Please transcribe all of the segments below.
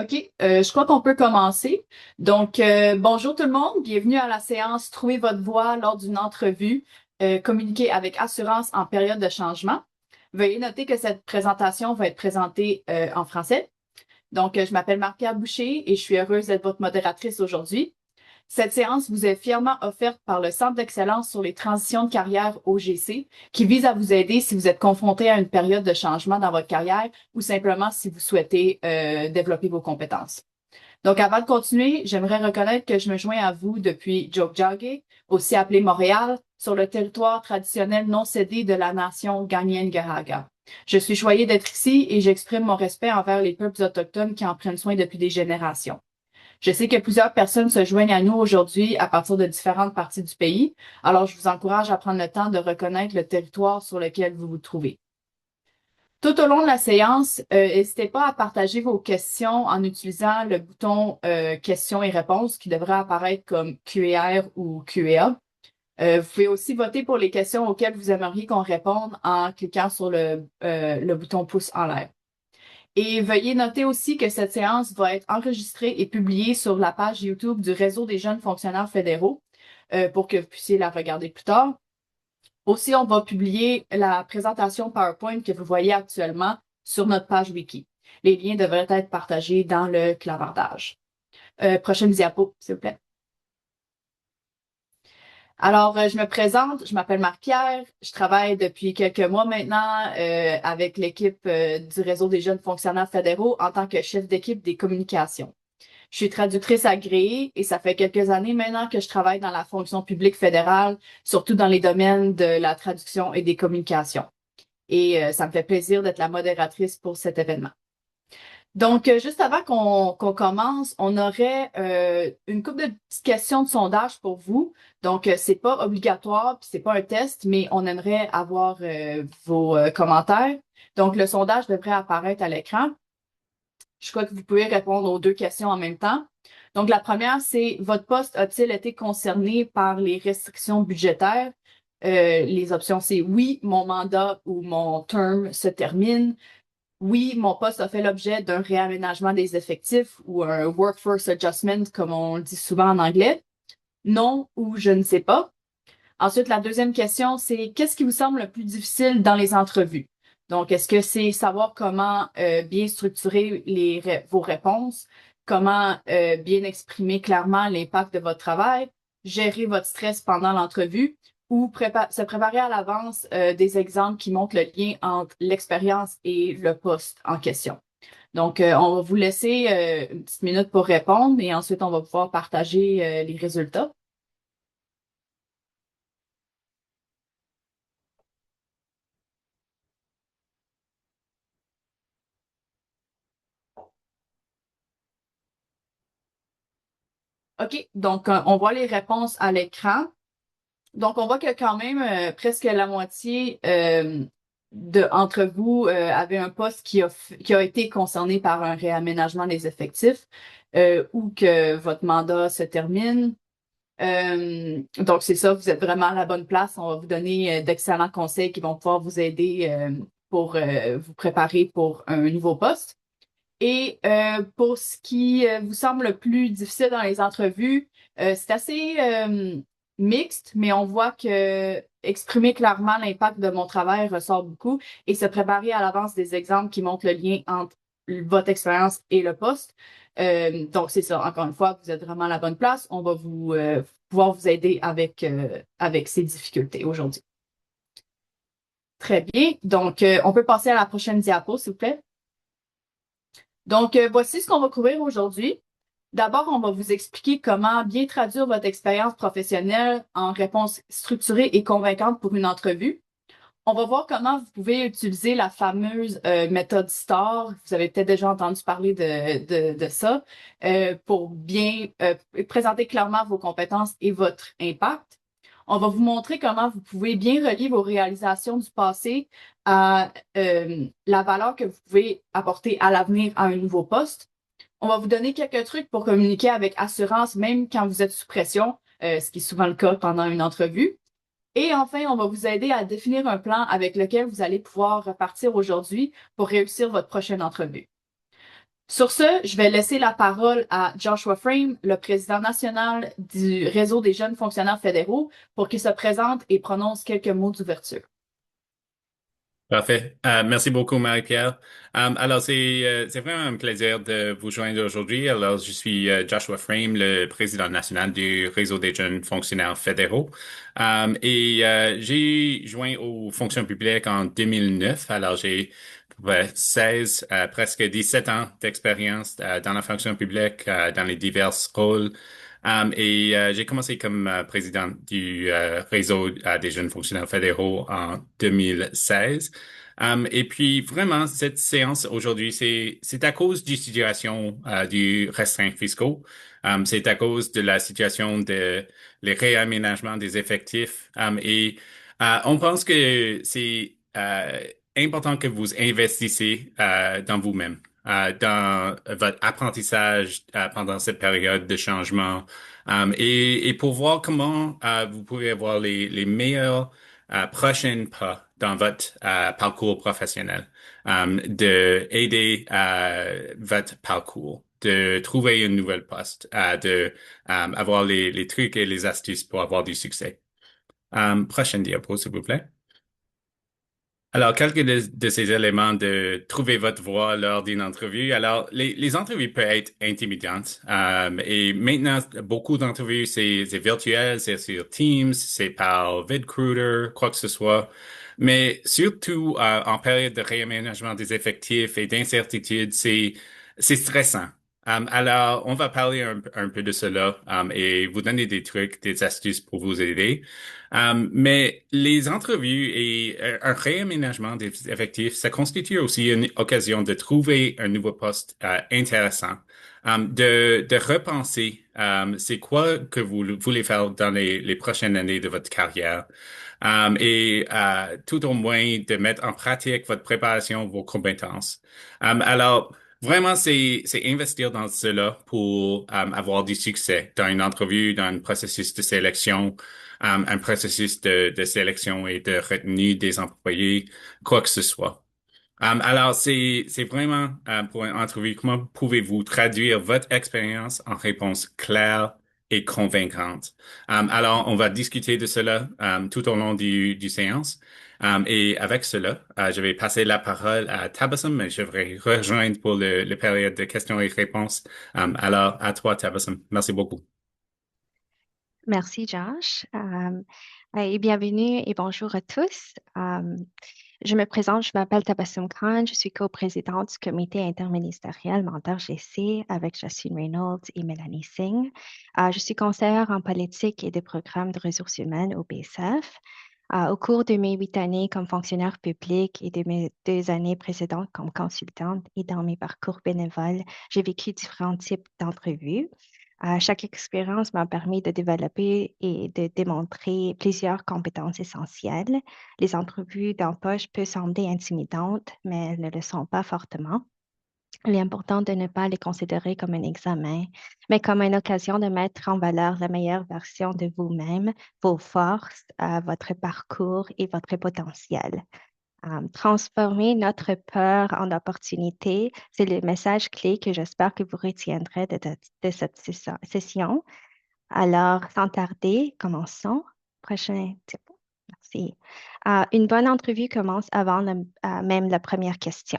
OK, je crois qu'on peut commencer. Donc, bonjour tout le monde, bienvenue à la séance Trouver votre voie lors d'une entrevue, communiquer avec assurance en période de changement. Veuillez noter que cette présentation va être présentée en français. Donc, je m'appelle Marie-Pierre Boucher et je suis heureuse d'être votre modératrice aujourd'hui. Cette séance vous est fièrement offerte par le Centre d'excellence sur les transitions de carrière OGC, qui vise à vous aider si vous êtes confronté à une période de changement dans votre carrière ou simplement si vous souhaitez développer vos compétences. Donc, avant de continuer, j'aimerais reconnaître que je me joins à vous depuis Jokjage, aussi appelé Montréal, sur le territoire traditionnel non cédé de la nation Ghanien-Gahaga. Je suis choyée d'être ici et j'exprime mon respect envers les peuples autochtones qui en prennent soin depuis des générations. Je sais que plusieurs personnes se joignent à nous aujourd'hui à partir de différentes parties du pays, alors je vous encourage à prendre le temps de reconnaître le territoire sur lequel vous vous trouvez. Tout au long de la séance, n'hésitez pas à partager vos questions en utilisant le bouton questions et réponses qui devrait apparaître comme QER ou QEA. Vous pouvez aussi voter pour les questions auxquelles vous aimeriez qu'on réponde en cliquant sur le bouton pouce en l'air. Et veuillez noter aussi que cette séance va être enregistrée et publiée sur la page YouTube du Réseau des jeunes fonctionnaires fédéraux pour que vous puissiez la regarder plus tard. Aussi, on va publier la présentation PowerPoint que vous voyez actuellement sur notre page Wiki. Les liens devraient être partagés dans le clavardage. Prochaine diapo, s'il vous plaît. Alors, je me présente, je m'appelle Marie-Pierre, je travaille depuis quelques mois maintenant avec l'équipe du Réseau des jeunes fonctionnaires fédéraux en tant que chef d'équipe des communications. Je suis traductrice agréée et ça fait quelques années maintenant que je travaille dans la fonction publique fédérale, surtout dans les domaines de la traduction et des communications. Et ça me fait plaisir d'être la modératrice pour cet événement. Donc, juste avant qu'on commence, on aurait une couple de petites questions de sondage pour vous. Donc, c'est pas obligatoire, puis c'est pas un test, mais on aimerait avoir vos commentaires. Donc, le sondage devrait apparaître à l'écran. Je crois que vous pouvez répondre aux deux questions en même temps. Donc, la première, c'est votre poste a-t-il été concerné par les restrictions budgétaires? Les options, c'est oui, mon mandat ou mon term se termine. Oui, mon poste a fait l'objet d'un réaménagement des effectifs ou un workforce adjustment, comme on le dit souvent en anglais. Non ou je ne sais pas. Ensuite, la deuxième question, c'est qu'est-ce qui vous semble le plus difficile dans les entrevues? Donc, est-ce que c'est savoir comment bien structurer vos réponses, comment bien exprimer clairement l'impact de votre travail, gérer votre stress pendant l'entrevue ou se préparer à l'avance des exemples qui montrent le lien entre l'expérience et le poste en question. Donc, on va vous laisser une petite minute pour répondre et ensuite, on va pouvoir partager les résultats. OK, donc on voit les réponses à l'écran. Donc, on voit que quand même presque la moitié d'entre vous avez un poste qui a été concerné par un réaménagement des effectifs ou que votre mandat se termine. Donc, c'est ça, vous êtes vraiment à la bonne place. On va vous donner d'excellents conseils qui vont pouvoir vous aider pour vous préparer pour un nouveau poste. Et pour ce qui vous semble le plus difficile dans les entrevues, c'est assez mixte, mais on voit que exprimer clairement l'impact de mon travail ressort beaucoup et se préparer à l'avance des exemples qui montrent le lien entre votre expérience et le poste. Donc, c'est ça. Encore une fois, vous êtes vraiment à la bonne place. On va vous pouvoir vous aider avec ces difficultés aujourd'hui. Très bien. Donc, on peut passer à la prochaine diapo, s'il vous plaît. Donc, voici ce qu'on va couvrir aujourd'hui. D'abord, on va vous expliquer comment bien traduire votre expérience professionnelle en réponse structurée et convaincante pour une entrevue. On va voir comment vous pouvez utiliser la fameuse méthode STAR. Vous avez peut-être déjà entendu parler de ça pour bien présenter clairement vos compétences et votre impact. On va vous montrer comment vous pouvez bien relier vos réalisations du passé à la valeur que vous pouvez apporter à l'avenir à un nouveau poste. On va vous donner quelques trucs pour communiquer avec assurance, même quand vous êtes sous pression, ce qui est souvent le cas pendant une entrevue. Et enfin, on va vous aider à définir un plan avec lequel vous allez pouvoir repartir aujourd'hui pour réussir votre prochaine entrevue. Sur ce, je vais laisser la parole à Joshua Frame, le président national du Réseau des jeunes fonctionnaires fédéraux, pour qu'il se présente et prononce quelques mots d'ouverture. Parfait. Merci beaucoup, Marie-Pierre. Alors, c'est vraiment un plaisir de vous joindre aujourd'hui. Alors, je suis Joshua Frame, le président national du Réseau des jeunes fonctionnaires fédéraux. J'ai joint aux fonctions publiques en 2009. Alors, j'ai 16, presque 17 ans d'expérience dans la fonction publique, dans les divers rôles. J'ai commencé comme président du réseau des jeunes fonctionnaires fédéraux en 2016. Et puis vraiment, cette séance aujourd'hui, c'est à cause du situation du restreint fiscaux. C'est à cause de la situation de les réaménagements des effectifs. On pense que c'est important que vous investissez dans vous-même, dans votre apprentissage pendant cette période de changement et pour voir comment vous pouvez avoir les meilleurs prochains pas dans votre parcours professionnel, de aider votre parcours, de trouver une nouvelle poste, de avoir les trucs et les astuces pour avoir du succès. Prochaine diapo, s'il vous plaît. Alors, quelques de ces éléments de trouver votre voie lors d'une entrevue. Alors, les entrevues peuvent être intimidantes. Et maintenant, beaucoup d'entrevues, c'est virtuel, c'est sur Teams, c'est par VidCruiter, quoi que ce soit. Mais surtout, en période de réaménagement des effectifs et d'incertitude, c'est stressant. Alors, on va parler un peu de cela, et vous donner des trucs, des astuces pour vous aider. Mais les entrevues et un réaménagement des effectifs, ça constitue aussi une occasion de trouver un nouveau poste intéressant, de repenser c'est quoi que vous voulez faire dans les prochaines années de votre carrière, tout au moins de mettre en pratique votre préparation, vos compétences. Alors, vraiment, c'est investir dans cela pour avoir du succès dans une entrevue, dans un processus de sélection, un processus de sélection et de retenue des employés, quoi que ce soit. Alors, c'est vraiment pour une entrevue, comment pouvez-vous traduire votre expérience en réponse claire et convaincante? Alors, on va discuter de cela tout au long du séance. Et avec cela, je vais passer la parole à Tabassum, mais je vais rejoindre pour le période de questions et réponses. Alors, à toi, Tabassum. Merci beaucoup. Merci, Josh. Et bienvenue et bonjour à tous. Je me présente, je m'appelle Tabassum Khan, je suis coprésidente du comité interministériel Mentor GC avec Justine Reynolds et Mélanie Singh. Je suis conseillère en politique et des programmes de ressources humaines au BSF. Au cours de mes 8 années comme fonctionnaire public et de mes 2 années précédentes comme consultante et dans mes parcours bénévoles, j'ai vécu différents types d'entrevues. Chaque expérience m'a permis de développer et de démontrer plusieurs compétences essentielles. Les entrevues d'embauche peuvent sembler intimidantes, mais elles ne le sont pas fortement. Il est important de ne pas les considérer comme un examen, mais comme une occasion de mettre en valeur la meilleure version de vous-même, vos forces, votre parcours et votre potentiel. Transformer notre peur en opportunité, c'est le message clé que j'espère que vous retiendrez de cette session. Alors, sans tarder, commençons. Prochain diapo. Merci. Une bonne entrevue commence avant même la première question.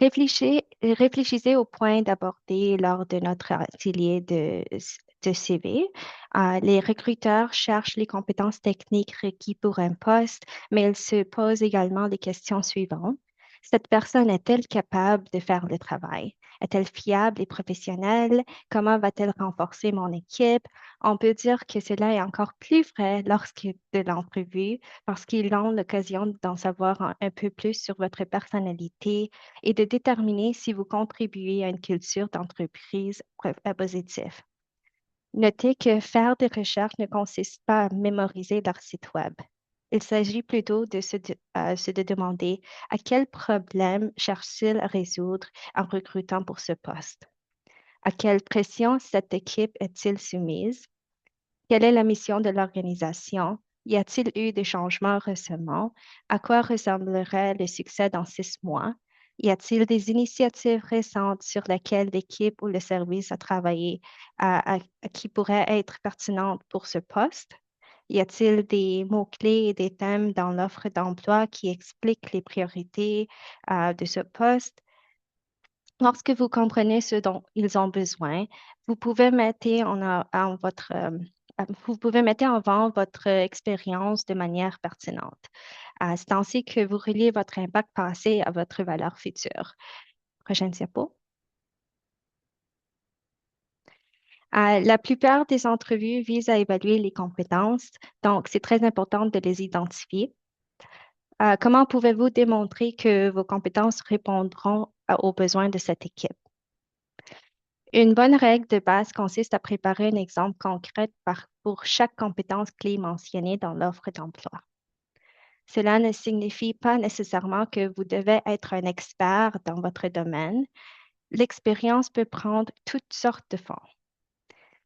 Réfléchissez au point d'aborder lors de notre atelier de CV. Les recruteurs cherchent les compétences techniques requises pour un poste, mais ils se posent également les questions suivantes. Cette personne est-elle capable de faire le travail? Est-elle fiable et professionnelle? Comment va-t-elle renforcer mon équipe? On peut dire que cela est encore plus vrai lorsque de l'entrevue, parce qu'ils ont l'occasion d'en savoir un peu plus sur votre personnalité et de déterminer si vous contribuez à une culture d'entreprise positive. Notez que faire des recherches ne consiste pas à mémoriser leur site Web. Il s'agit plutôt de demander à quel problème cherche-t-il à résoudre en recrutant pour ce poste. À quelle pression cette équipe est-il soumise? Quelle est la mission de l'organisation? Y a-t-il eu des changements récemment? À quoi ressemblerait le succès dans 6 mois? Y a-t-il des initiatives récentes sur lesquelles l'équipe ou le service a travaillé qui pourraient être pertinentes pour ce poste? Y a-t-il des mots-clés et des thèmes dans l'offre d'emploi qui expliquent les priorités de ce poste? Lorsque vous comprenez ce dont ils ont besoin, vous pouvez mettre vous pouvez mettre en avant votre expérience de manière pertinente. C'est ainsi que vous reliez votre impact passé à votre valeur future. Prochaine diapo. La plupart des entrevues visent à évaluer les compétences, donc c'est très important de les identifier. Comment pouvez-vous démontrer que vos compétences répondront aux besoins de cette équipe? Une bonne règle de base consiste à préparer un exemple concret pour chaque compétence clé mentionnée dans l'offre d'emploi. Cela ne signifie pas nécessairement que vous devez être un expert dans votre domaine. L'expérience peut prendre toutes sortes de formes.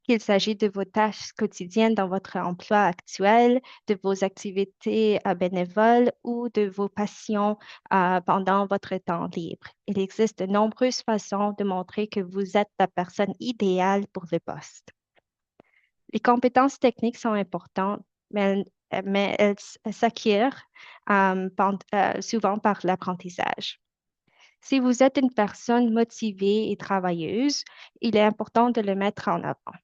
Qu'il s'agit de vos tâches quotidiennes dans votre emploi actuel, de vos activités bénévoles ou de vos passions pendant votre temps libre. Il existe de nombreuses façons de montrer que vous êtes la personne idéale pour le poste. Les compétences techniques sont importantes, mais elles s'acquièrent souvent par l'apprentissage. Si vous êtes une personne motivée et travailleuse, il est important de le mettre en avant.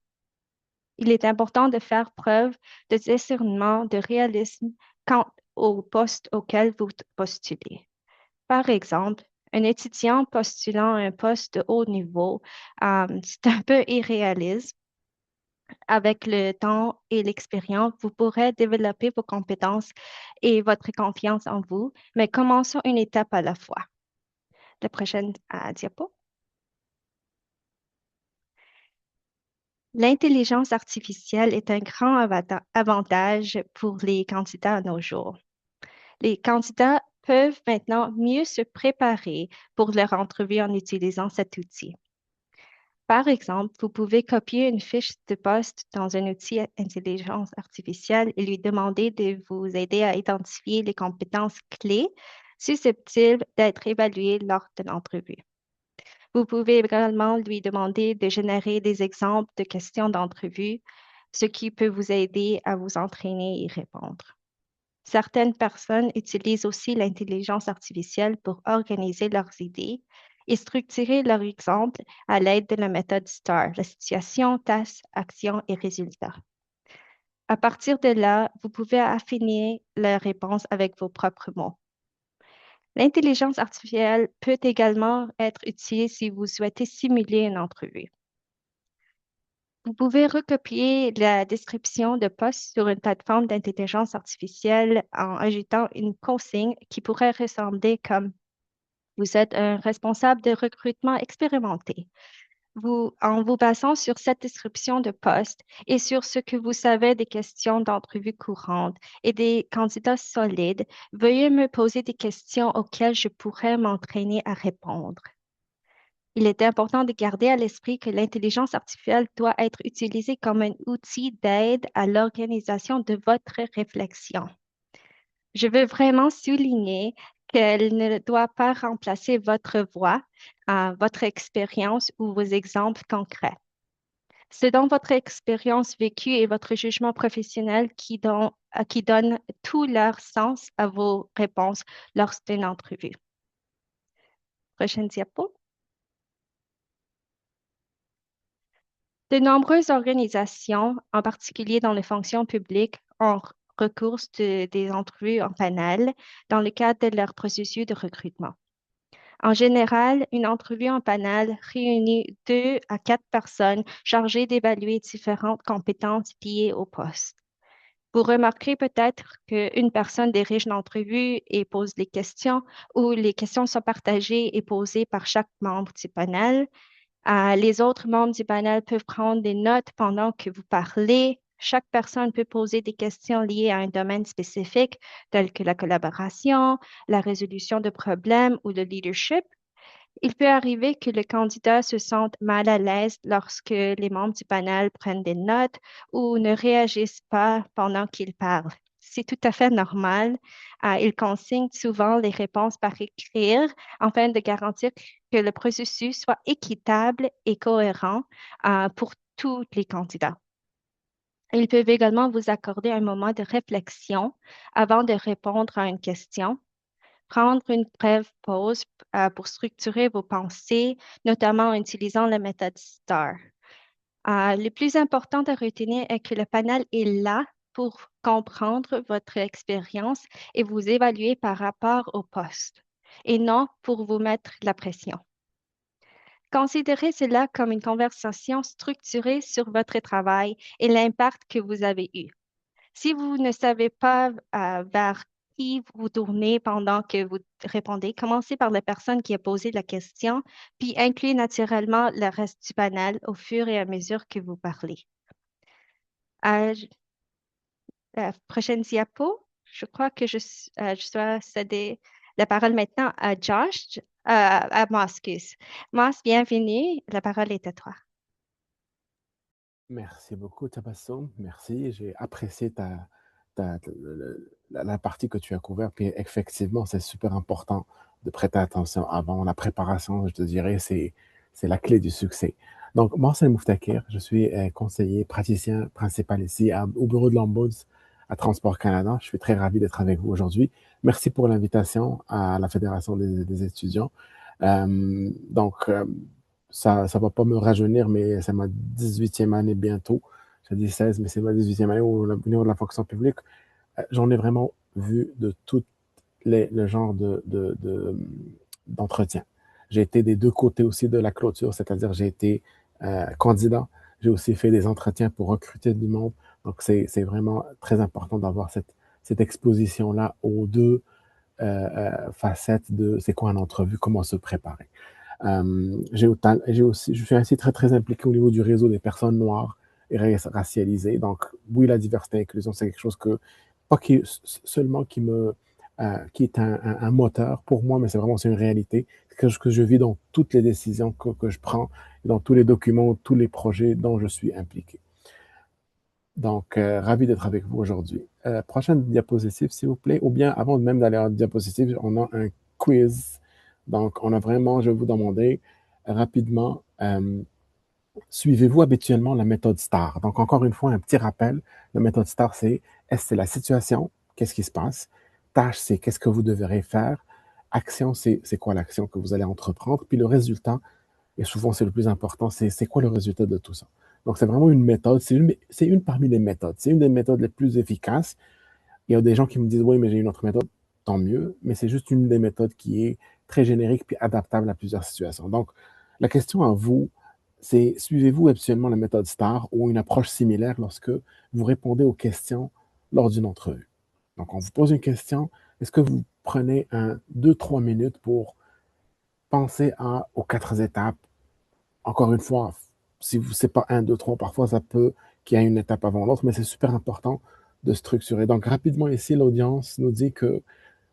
Il est important de faire preuve de discernement, de réalisme quant au poste auquel vous postulez. Par exemple, un étudiant postulant à un poste de haut niveau, c'est un peu irréaliste. Avec le temps et l'expérience, vous pourrez développer vos compétences et votre confiance en vous, mais commençons une étape à la fois. La prochaine diapo. L'intelligence artificielle est un grand avantage pour les candidats à nos jours. Les candidats peuvent maintenant mieux se préparer pour leur entrevue en utilisant cet outil. Par exemple, vous pouvez copier une fiche de poste dans un outil intelligence artificielle et lui demander de vous aider à identifier les compétences clés susceptibles d'être évaluées lors de l'entrevue. Vous pouvez également lui demander de générer des exemples de questions d'entrevue, ce qui peut vous aider à vous entraîner et y répondre. Certaines personnes utilisent aussi l'intelligence artificielle pour organiser leurs idées et structurer leurs exemples à l'aide de la méthode STAR, la situation, tâche, action et résultat. À partir de là, vous pouvez affiner la réponse avec vos propres mots. L'intelligence artificielle peut également être utile si vous souhaitez simuler une entrevue. Vous pouvez recopier la description de poste sur une plateforme d'intelligence artificielle en ajoutant une consigne qui pourrait ressembler comme vous êtes un responsable de recrutement expérimenté. En vous basant sur cette description de poste et sur ce que vous savez des questions d'entrevue courantes et des candidats solides, veuillez me poser des questions auxquelles je pourrais m'entraîner à répondre. Il est important de garder à l'esprit que l'intelligence artificielle doit être utilisée comme un outil d'aide à l'organisation de votre réflexion. Je veux vraiment souligner qu'elle ne doit pas remplacer votre voix, votre expérience ou vos exemples concrets. C'est donc votre expérience vécue et votre jugement professionnel qui donnent tout leur sens à vos réponses lors d'une entrevue. Prochaine diapo. De nombreuses organisations, en particulier dans les fonctions publiques, ont recours des entrevues en panel dans le cadre de leur processus de recrutement. En général, une entrevue en panel réunit 2 à 4 personnes chargées d'évaluer différentes compétences liées au poste. Vous remarquerez peut-être qu'une personne dirige l'entrevue et pose les questions, ou les questions sont partagées et posées par chaque membre du panel. Les autres membres du panel peuvent prendre des notes pendant que vous parlez. Chaque personne peut poser des questions liées à un domaine spécifique, tel que la collaboration, la résolution de problèmes ou le leadership. Il peut arriver que le candidat se sente mal à l'aise lorsque les membres du panel prennent des notes ou ne réagissent pas pendant qu'il parle. c'est tout à fait normal. Ils consignent souvent les réponses par écrire afin de garantir que le processus soit équitable et cohérent pour tous les candidats. Ils peuvent également vous accorder un moment de réflexion avant de répondre à une question. Prendre une brève pause pour structurer vos pensées, notamment en utilisant la méthode STAR. Le plus important à retenir est que le panel est là pour comprendre votre expérience et vous évaluer par rapport au poste et non pour vous mettre la pression. Considérez cela comme une conversation structurée sur votre travail et l'impact que vous avez eu. Si vous ne savez pas vers qui vous tournez pendant que vous répondez, commencez par la personne qui a posé la question, puis incluez naturellement le reste du panel au fur et à mesure que vous parlez. Je- Prochaine diapo, je crois que je dois céder la parole maintenant à Josh, à Moss, excuse. Moss, bienvenue, la parole est à toi. Merci beaucoup, Tabassum. Merci. J'ai apprécié la partie que tu as couverte. Puis effectivement, c'est super important de prêter attention avant. La préparation, je te dirais, c'est la clé du succès. Donc, moi, c'est Mouftakir. Je suis conseiller praticien principal ici au bureau de l'Ombuds à Transport Canada. Je suis très ravi d'être avec vous aujourd'hui. Merci pour l'invitation à la Fédération des étudiants. Donc, ça ne va pas me rajeunir, mais c'est ma 18e année bientôt. J'ai dit 16, mais c'est ma 18e année au niveau de la fonction publique. J'en ai vraiment vu de tout le genre d'entretien. J'ai été des deux côtés aussi de la clôture, c'est-à-dire j'ai été candidat. J'ai aussi fait des entretiens pour recruter du monde. Donc, c'est vraiment très important d'avoir cette exposition-là aux deux facettes de c'est quoi une entrevue, comment se préparer. Je suis ainsi très, très impliqué au niveau du réseau des personnes noires et racialisées. Donc, oui, la diversité et l'inclusion, c'est quelque chose pas seulement qui est un moteur pour moi, mais c'est vraiment aussi une réalité. C'est quelque chose que je vis dans toutes les décisions que je prends, dans tous les documents, tous les projets dont je suis impliqué. Donc, ravi d'être avec vous aujourd'hui. Prochaine diapositive, s'il vous plaît. Ou bien, avant même d'aller à la diapositive, on a un quiz. Donc, je vais vous demander rapidement, suivez-vous habituellement la méthode STAR? Donc, encore une fois, un petit rappel. La méthode STAR, c'est S, c'est la situation, qu'est-ce qui se passe? Tâche, c'est qu'est-ce que vous devrez faire? Action, c'est quoi l'action que vous allez entreprendre? Puis le résultat, et souvent c'est le plus important, c'est quoi le résultat de tout ça? Donc, c'est vraiment une méthode, c'est une parmi les méthodes. C'est une des méthodes les plus efficaces. Il y a des gens qui me disent, oui, mais j'ai une autre méthode, tant mieux, mais c'est juste une des méthodes qui est très générique puis adaptable à plusieurs situations. Donc, la question à vous, c'est suivez-vous absolument la méthode STAR ou une approche similaire lorsque vous répondez aux questions lors d'une entrevue? Donc, on vous pose une question, est-ce que vous prenez 2, 3 minutes pour penser aux 4 étapes? Encore une fois, si vous c'est pas 1, 2, 3, parfois ça peut qu'il y ait une étape avant l'autre, mais c'est super important de structurer. Donc, rapidement ici, l'audience nous dit que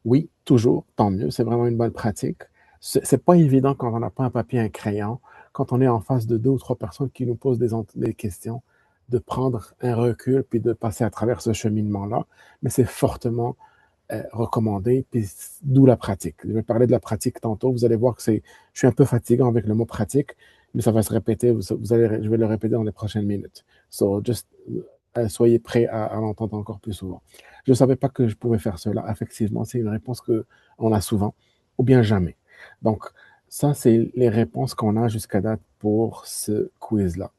oui, toujours, tant mieux, c'est vraiment une bonne pratique. C'est pas évident quand on n'a pas un papier, un crayon, quand on est en face de 2 ou 3 personnes qui nous posent des questions, de prendre un recul puis de passer à travers ce cheminement-là, mais c'est fortement recommandé, puis d'où la pratique. Je vais parler de la pratique tantôt. Vous allez voir que je suis un peu fatigant avec le mot pratique, mais ça va se répéter. Je vais le répéter dans les prochaines minutes. So, just soyez prêts à l'entendre encore plus souvent. Je ne savais pas que je pouvais faire cela. Effectivement, c'est une réponse qu'on a souvent, ou bien jamais. Donc, ça, c'est les réponses qu'on a jusqu'à date pour ce quiz-là.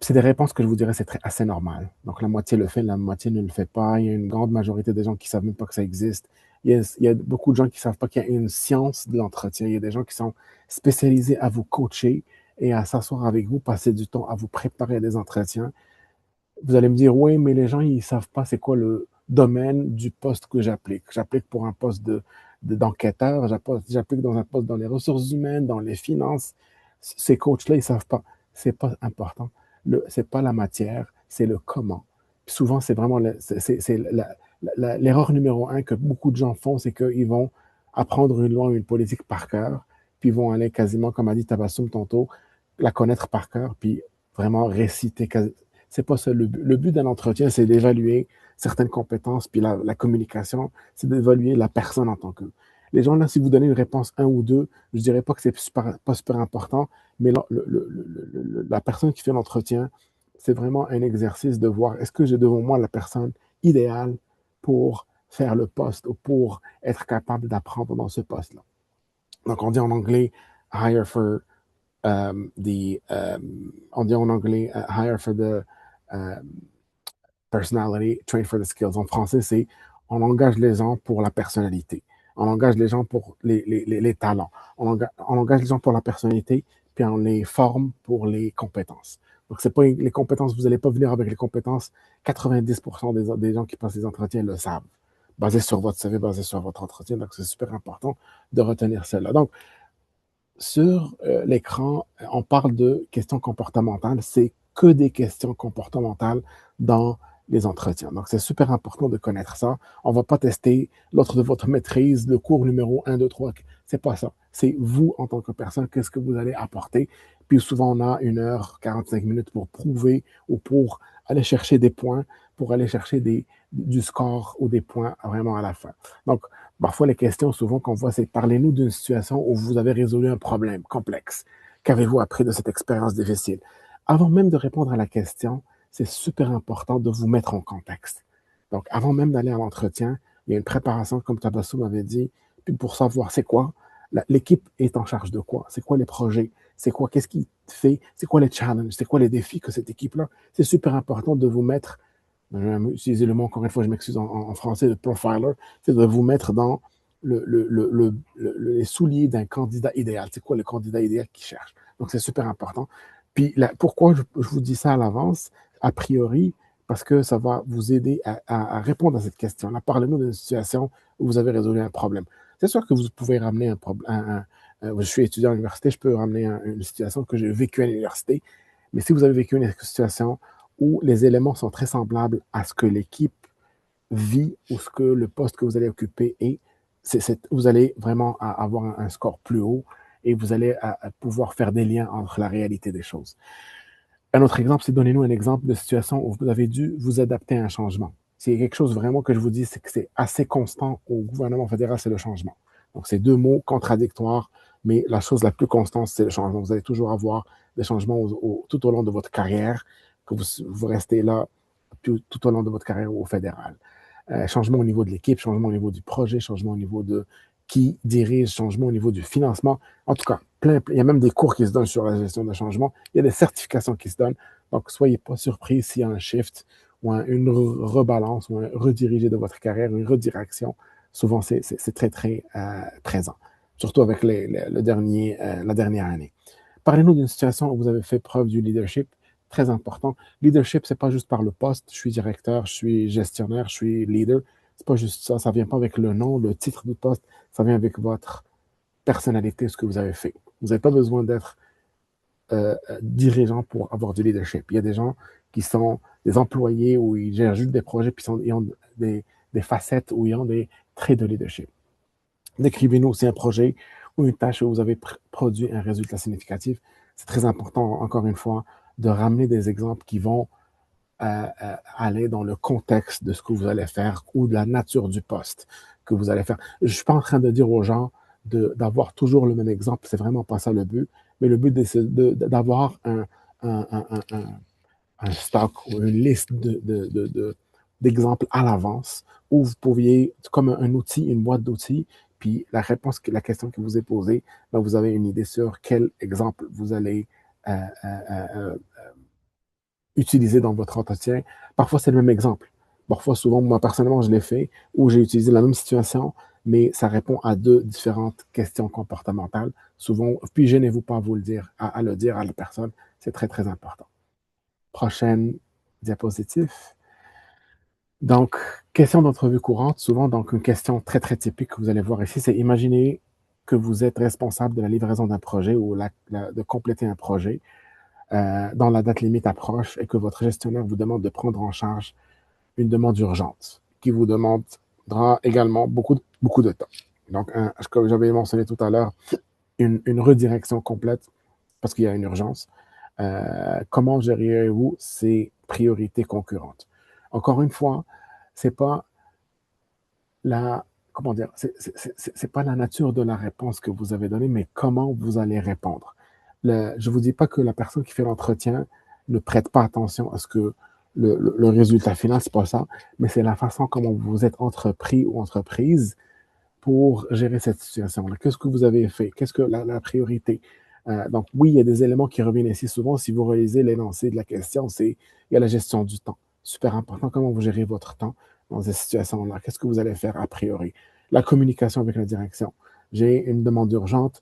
C'est des réponses que je vous dirais, c'est assez normal. Donc, la moitié le fait, la moitié ne le fait pas. Il y a une grande majorité des gens qui ne savent même pas que ça existe. Il y a beaucoup de gens qui ne savent pas qu'il y a une science de l'entretien. Il y a des gens qui sont spécialisés à vous coacher et à s'asseoir avec vous, passer du temps à vous préparer à des entretiens. Vous allez me dire, oui, mais les gens, ils ne savent pas c'est quoi le domaine du poste que j'applique. J'applique pour un poste d'enquêteur, j'applique dans un poste dans les ressources humaines, dans les finances. Ces coachs-là, ils ne savent pas. C'est pas important. C'est pas la matière, c'est le comment. Puis souvent, c'est vraiment l'erreur numéro 1 que beaucoup de gens font, c'est qu'ils vont apprendre une loi ou une politique par cœur, puis ils vont aller quasiment, comme a dit Tabassum tantôt, la connaître par cœur, puis vraiment réciter. C'est pas ça le but. Le but d'un entretien, c'est d'évaluer certaines compétences, puis la communication, c'est d'évaluer la personne en tant que. Les gens, là, si vous donnez une réponse un ou deux, je ne dirais pas que c'est pas super important, mais la personne qui fait l'entretien, c'est vraiment un exercice de voir est-ce que j'ai devant moi la personne idéale pour faire le poste ou pour être capable d'apprendre dans ce poste-là. Donc, on dit en anglais hire for on dit en anglais hire for the um, personality, train for the skills. En français, c'est on engage les gens pour la personnalité. On engage les gens pour les talents. On engage les gens pour la personnalité, puis on les forme pour les compétences. Donc, c'est pas les compétences, vous n'allez pas venir avec les compétences. 90% des gens qui passent les entretiens le savent, basé sur votre CV, basé sur votre entretien. Donc, c'est super important de retenir cela. Donc, sur l'écran, on parle de questions comportementales. C'est que des questions comportementales dans les entretiens. Donc, c'est super important de connaître ça. On ne va pas tester l'autre de votre maîtrise, le cours numéro 1, 2, 3. C'est pas ça. C'est vous, en tant que personne, qu'est-ce que vous allez apporter. Puis souvent, on a 1 heure 45 minutes pour prouver ou pour aller chercher des points, pour aller chercher du score ou des points vraiment à la fin. Donc, parfois, les questions souvent qu'on voit, c'est parlez-nous d'une situation où vous avez résolu un problème complexe. Qu'avez-vous appris de cette expérience difficile? Avant même de répondre à la question, c'est super important de vous mettre en contexte. Donc, avant même d'aller à l'entretien, il y a une préparation, comme Tabassou m'avait dit, puis pour savoir c'est quoi, l'équipe est en charge de quoi, c'est quoi les projets, c'est quoi, qu'est-ce qui fait, c'est quoi les challenges, c'est quoi les défis que cette équipe-là. C'est super important de vous mettre, je vais utiliser le mot encore une fois, je m'excuse en français, de profiler, c'est de vous mettre dans les souliers d'un candidat idéal. C'est quoi le candidat idéal qui cherche? Donc, c'est super important. Puis, pourquoi je vous dis ça à l'avance, a priori, parce que ça va vous aider à répondre à cette question-là. Parlez-nous d'une situation où vous avez résolu un problème. C'est sûr que vous pouvez ramener un problème. Je suis étudiant à l'université, je peux ramener une situation que j'ai vécue à l'université. Mais si vous avez vécu une situation où les éléments sont très semblables à ce que l'équipe vit ou ce que le poste que vous allez occuper est, vous allez vraiment avoir un score plus haut et vous allez pouvoir faire des liens entre la réalité des choses. Un autre exemple, c'est donnez-nous un exemple de situation où vous avez dû vous adapter à un changement. C'est quelque chose vraiment que je vous dis, c'est que c'est assez constant au gouvernement fédéral, c'est le changement. Donc, c'est deux mots contradictoires, mais la chose la plus constante, c'est le changement. Vous allez toujours avoir des changements tout au long de votre carrière, que vous restez là tout au long de votre carrière au fédéral. Changement au niveau de l'équipe, changement au niveau du projet, changement au niveau de qui dirige, changement au niveau du financement. En tout cas, il y a même des cours qui se donnent sur la gestion de changement. Il y a des certifications qui se donnent. Donc, soyez pas surpris s'il y a un shift ou une rebalance ou un redirigé de votre carrière, une redirection. Souvent, c'est très, très présent, surtout avec la dernière année. Parlez-nous d'une situation où vous avez fait preuve du leadership. Très important. Leadership, c'est pas juste par le poste. Je suis directeur, je suis gestionnaire, je suis leader. C'est pas juste ça. Ça vient pas avec le nom, le titre du poste. Ça vient avec votre personnalité, ce que vous avez fait. Vous n'avez pas besoin d'être dirigeant pour avoir du leadership. Il y a des gens qui sont des employés où ils gèrent juste des projets, puis ils ont des facettes où ils ont des traits de leadership. Décrivez-nous aussi un projet ou une tâche où vous avez produit un résultat significatif. C'est très important, encore une fois, de ramener des exemples qui vont aller dans le contexte de ce que vous allez faire ou de la nature du poste que vous allez faire. Je ne suis pas en train de dire aux gens d'avoir toujours le même exemple, c'est vraiment pas ça le but, mais le but, c'est d'avoir un stock ou une liste d'exemples à l'avance où vous pouviez, comme un outil, une boîte d'outils, puis la question que vous est posée, ben vous avez une idée sur quel exemple vous allez utiliser dans votre entretien. Parfois, c'est le même exemple. Parfois, souvent, moi, personnellement, je l'ai fait, où j'ai utilisé la même situation, mais ça répond à deux différentes questions comportementales. Souvent, puis gênez-vous pas à vous le dire, à le dire à la personne. C'est très, très important. Prochaine diapositive. Donc, question d'entrevue courante, souvent, donc une question très, très typique que vous allez voir ici, c'est imaginer que vous êtes responsable de la livraison d'un projet ou de compléter un projet dont la date limite approche et que votre gestionnaire vous demande de prendre en charge une demande urgente qui vous demandera également beaucoup de temps. Donc, comme j'avais mentionné tout à l'heure, une redirection complète parce qu'il y a une urgence. Comment gérez-vous ces priorités concurrentes? Encore une fois, C'est pas la, comment dire, c'est pas la nature de la réponse que vous avez donnée, mais comment vous allez répondre. Je vous dis pas que la personne qui fait l'entretien ne prête pas attention à ce que le résultat final, c'est pas ça, mais c'est la façon comment vous êtes entrepris ou entreprise pour gérer cette situation-là. Qu'est-ce que vous avez fait? Qu'est-ce que la priorité? Donc, oui, il y a des éléments qui reviennent ici souvent. Si vous réalisez l'énoncé de la question, il y a la gestion du temps. Super important. Comment vous gérez votre temps dans cette situation-là? Qu'est-ce que vous allez faire a priori? La communication avec la direction. J'ai une demande urgente.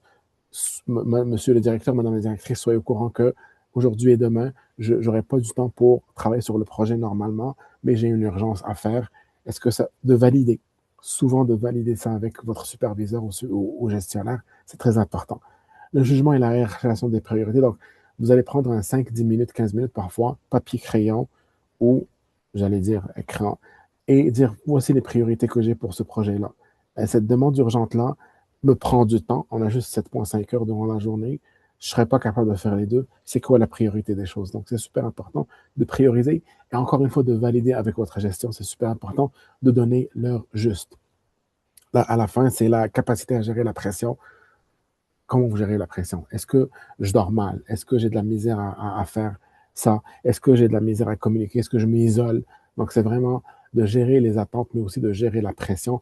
Monsieur le directeur, madame la directrice, soyez au courant que aujourd'hui et demain, je n'aurai pas du temps pour travailler sur le projet normalement, mais j'ai une urgence à faire. Est-ce que ça, de valider, souvent de valider ça avec votre superviseur ou gestionnaire, c'est très important. Le jugement et la réalisation des priorités. Donc, vous allez prendre un 5, 10 minutes, 15 minutes parfois, papier, crayon ou, j'allais dire, écran, et dire, voici les priorités que j'ai pour ce projet-là. Cette demande urgente-là me prend du temps. On a juste 7,5 heures durant la journée. Je ne serais pas capable de faire les deux. C'est quoi la priorité des choses? Donc, c'est super important de prioriser et encore une fois, de valider avec votre gestion. C'est super important de donner l'heure juste. Là, à la fin, c'est la capacité à gérer la pression. Comment vous gérez la pression? Est-ce que je dors mal? Est-ce que j'ai de la misère à faire ça? Est-ce que j'ai de la misère à communiquer? Est-ce que je m'isole? Donc, c'est vraiment de gérer les attentes, mais aussi de gérer la pression.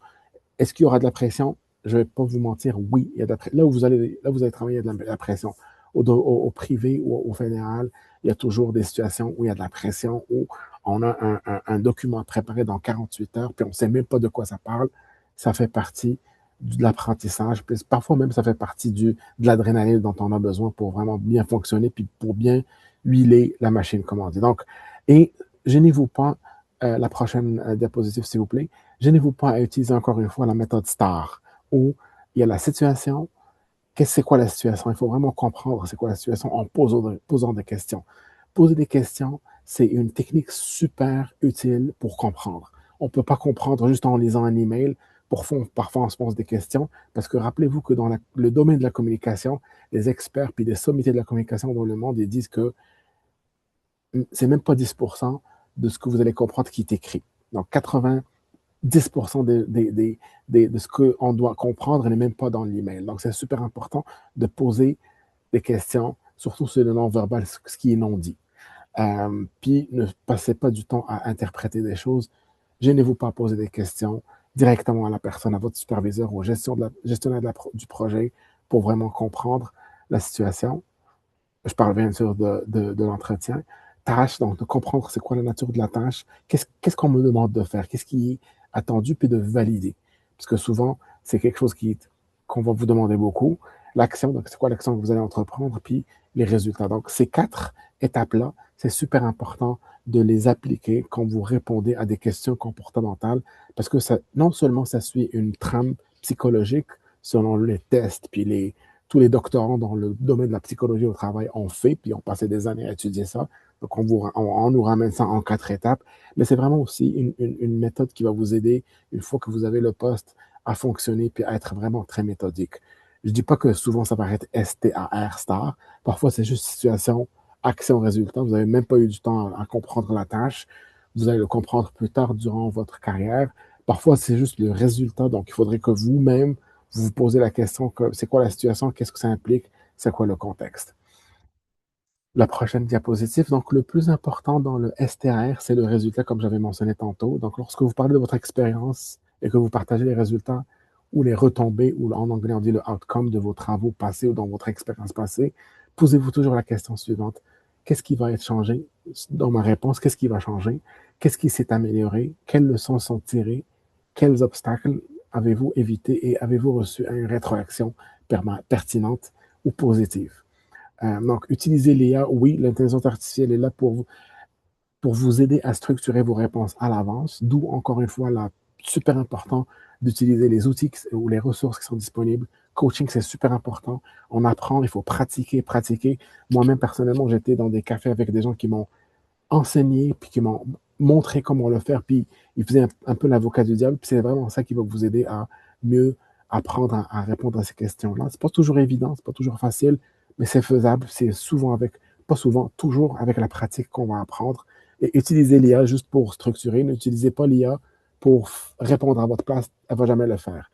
Est-ce qu'il y aura de la pression? Je ne vais pas vous mentir, oui, il y a de la pression. Là où vous allez travailler, il y a de la pression. Au privé ou au fédéral, il y a toujours des situations où il y a de la pression, où on a un document préparé dans 48 heures, puis on ne sait même pas de quoi ça parle. Ça fait partie de l'apprentissage. Puis parfois même, ça fait partie de l'adrénaline dont on a besoin pour vraiment bien fonctionner, puis pour bien huiler la machine, comme on dit. Donc, et gênez-vous pas, la prochaine diapositive, s'il vous plaît. Gênez-vous pas à utiliser encore une fois la méthode STAR, où il y a la situation. C'est quoi la situation? Il faut vraiment comprendre c'est quoi la situation en posant des questions. Poser des questions, c'est une technique super utile pour comprendre. On ne peut pas comprendre juste en lisant un email. Parfois, on se pose des questions, parce que rappelez-vous que dans le domaine de la communication, les experts puis les sommités de la communication dans le monde, ils disent que c'est même pas 10% de ce que vous allez comprendre qui est écrit. Donc, 10% de ce qu'on doit comprendre n'est même pas dans l'email. Donc, c'est super important de poser des questions, surtout sur le non-verbal, ce qui est non dit. Puis, ne passez pas du temps à interpréter des choses. Gênez-vous pas à poser des questions directement à la personne, à votre superviseur, au gestionnaire du projet, pour vraiment comprendre la situation. Je parle bien sûr de l'entretien. Tâche, donc de comprendre c'est quoi la nature de la tâche, qu'est-ce qu'on me demande de faire, qu'est-ce qui est attendu, puis de valider. Parce que souvent, c'est quelque chose qu'on va vous demander beaucoup. L'action, donc c'est quoi l'action que vous allez entreprendre, puis les résultats. Donc ces 4 étapes-là, c'est super important de les appliquer quand vous répondez à des questions comportementales, parce que non seulement ça suit une trame psychologique selon les tests, puis tous les doctorants dans le domaine de la psychologie au travail ont fait, puis ont passé des années à étudier ça. Donc, on nous ramène ça en 4 étapes. Mais c'est vraiment aussi une méthode qui va vous aider, une fois que vous avez le poste, à fonctionner puis à être vraiment très méthodique. Je ne dis pas que souvent ça va être STAR, STAR. Parfois, c'est juste situation, action, résultat. Vous n'avez même pas eu du temps à comprendre la tâche. Vous allez le comprendre plus tard durant votre carrière. Parfois, c'est juste le résultat. Donc, il faudrait que vous-même, vous vous posez la question, c'est quoi la situation, qu'est-ce que ça implique, c'est quoi le contexte. La prochaine diapositive. Donc, le plus important dans le STR, c'est le résultat, comme j'avais mentionné tantôt. Donc, lorsque vous parlez de votre expérience et que vous partagez les résultats ou les retombées, ou en anglais on dit le outcome de vos travaux passés ou dans votre expérience passée, posez-vous toujours la question suivante. Qu'est-ce qui va être changé dans ma réponse? Qu'est-ce qui va changer? Qu'est-ce qui s'est amélioré? Quelles leçons sont tirées? Quels obstacles avez-vous évité et avez-vous reçu une rétroaction pertinente ou positive? Donc, utiliser l'IA, oui, l'intelligence artificielle est là pour vous aider à structurer vos réponses à l'avance, d'où, encore une fois, super important d'utiliser les outils ou les ressources qui sont disponibles. Coaching, c'est super important. On apprend, il faut pratiquer, pratiquer. Moi-même, personnellement, j'étais dans des cafés avec des gens qui m'ont enseigné, puis qui m'ont montré comment le faire, puis ils faisaient un peu l'avocat du diable, puis c'est vraiment ça qui va vous aider à mieux apprendre à répondre à ces questions-là. C'est pas toujours évident, c'est pas toujours facile, mais c'est faisable. C'est souvent pas souvent, toujours avec la pratique qu'on va apprendre. Et utiliser l'IA juste pour structurer. N'utilisez pas l'IA pour répondre à votre place, elle ne va jamais le faire.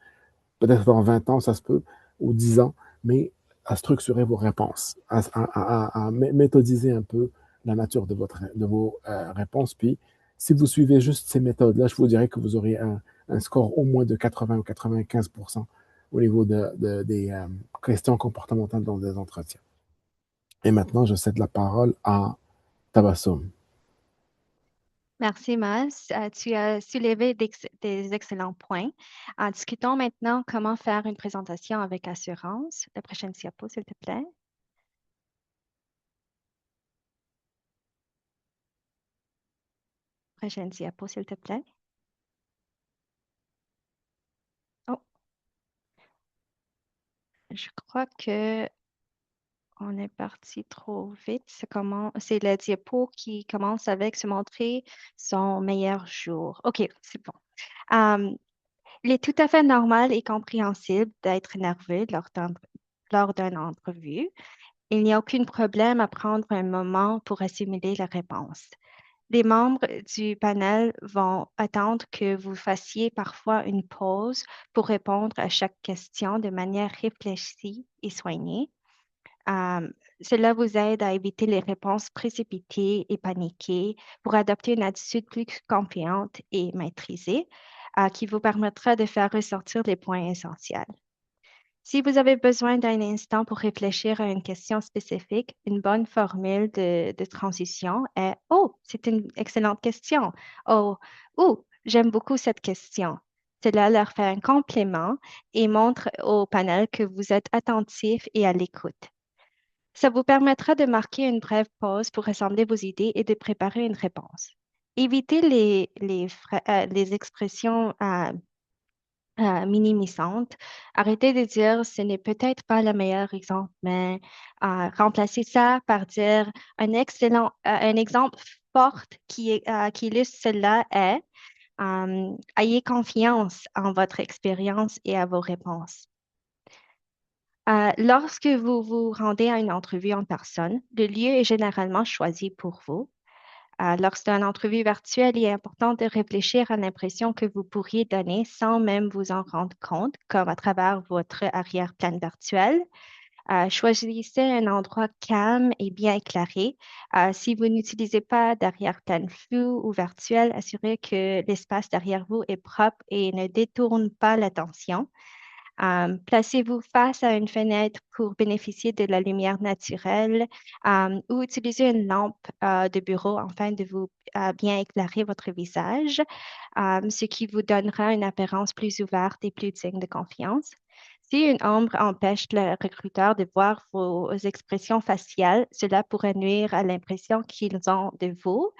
Peut-être dans 20 ans, ça se peut, ou 10 ans, mais à structurer vos réponses, à méthodiser un peu la nature de vos réponses. Puis, si vous suivez juste ces méthodes-là, je vous dirais que vous aurez un score au moins de 80 ou 95% au niveau des questions comportementales dans des entretiens. Et maintenant, je cède la parole à Tabassum. Merci, Mas. Tu as soulevé des excellents points. Discutons maintenant comment faire une présentation avec assurance. La prochaine diapo, s'il te plaît. Prochaine diapo, s'il te plaît. Oh, je crois que on est parti trop vite. C'est la diapo qui commence avec se montrer son meilleur jour. OK, c'est bon. Euh, il est tout à fait normal et compréhensible d'être nerveux lors d'une entrevue. Il n'y a aucun problème à prendre un moment pour assimiler la réponse. Les membres du panel vont attendre que vous fassiez parfois une pause pour répondre à chaque question de manière réfléchie et soignée. Euh, Cela vous aide à éviter les réponses précipitées et paniquées pour adopter une attitude plus confiante et maîtrisée qui vous permettra de faire ressortir les points essentiels. Si vous avez besoin d'un instant pour réfléchir à une question spécifique, une bonne formule de transition est Oh, c'est une excellente question. Oh, j'aime beaucoup cette question. Cela leur fait un complément et montre au panel que vous êtes attentif et à l'écoute. Ça vous permettra de marquer une brève pause pour rassembler vos idées et de préparer une réponse. Évitez les expressions minimisantes. Arrêtez de dire ce n'est peut-être pas le meilleur exemple, mais remplacez ça par dire un exemple fort qui illustre cela est ayez confiance en votre expérience et à vos réponses. Lorsque vous vous rendez à une entrevue en personne, le lieu est généralement choisi pour vous. Lors d'une entrevue virtuelle, il est important de réfléchir à l'impression que vous pourriez donner sans même vous en rendre compte, comme à travers votre arrière-plan virtuel. Choisissez un endroit calme et bien éclairé. Si vous n'utilisez pas d'arrière-plan flou ou virtuel, assurez que l'espace derrière vous est propre et ne détourne pas l'attention. Placez-vous face à une fenêtre pour bénéficier de la lumière naturelle ou utilisez une lampe de bureau afin de vous bien éclairer votre visage, ce qui vous donnera une apparence plus ouverte et plus digne de confiance. Si une ombre empêche le recruteur de voir vos expressions faciales, cela pourrait nuire à l'impression qu'ils ont de vous.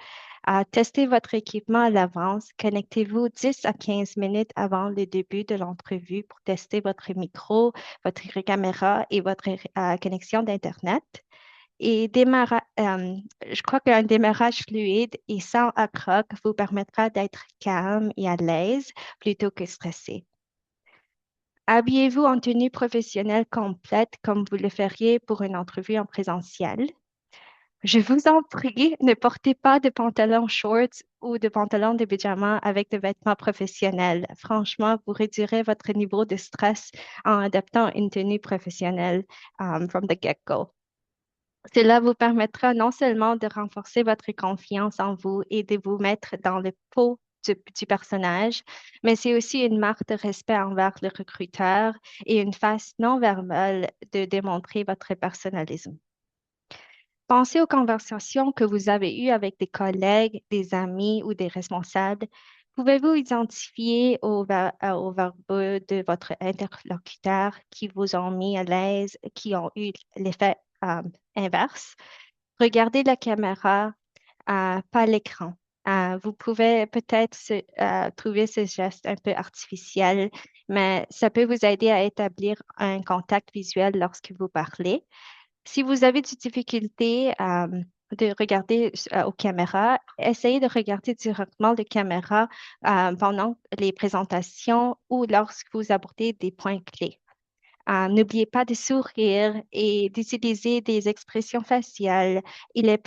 Testez votre équipement à l'avance. Connectez-vous 10 à 15 minutes avant le début de l'entrevue pour tester votre micro, votre caméra et votre connexion d'Internet. Et je crois qu'un démarrage fluide et sans accroc vous permettra d'être calme et à l'aise plutôt que stressé. Habillez-vous en tenue professionnelle complète comme vous le feriez pour une entrevue en présentiel. Je vous en prie, ne portez pas de pantalons shorts ou de pantalons de pyjama avec des vêtements professionnels. Franchement, vous réduirez votre niveau de stress en adoptant une tenue professionnelle from the get-go. Cela vous permettra non seulement de renforcer votre confiance en vous et de vous mettre dans le pot du personnage, mais c'est aussi une marque de respect envers le recruteur et une face non verbale de démontrer votre personnalisme. Pensez aux conversations que vous avez eues avec des collègues, des amis ou des responsables. Pouvez-vous identifier aux verbeux de votre interlocuteur qui vous ont mis à l'aise, qui ont eu l'effet inverse? Regardez la caméra, pas l'écran. Vous pouvez peut-être trouver ce geste un peu artificiel, mais ça peut vous aider à établir un contact visuel lorsque vous parlez. Si vous avez des difficultés de regarder aux caméras, essayez de regarder directement les caméras pendant les présentations ou lorsque vous abordez des points clés. N'oubliez pas de sourire et d'utiliser des expressions faciales. Il est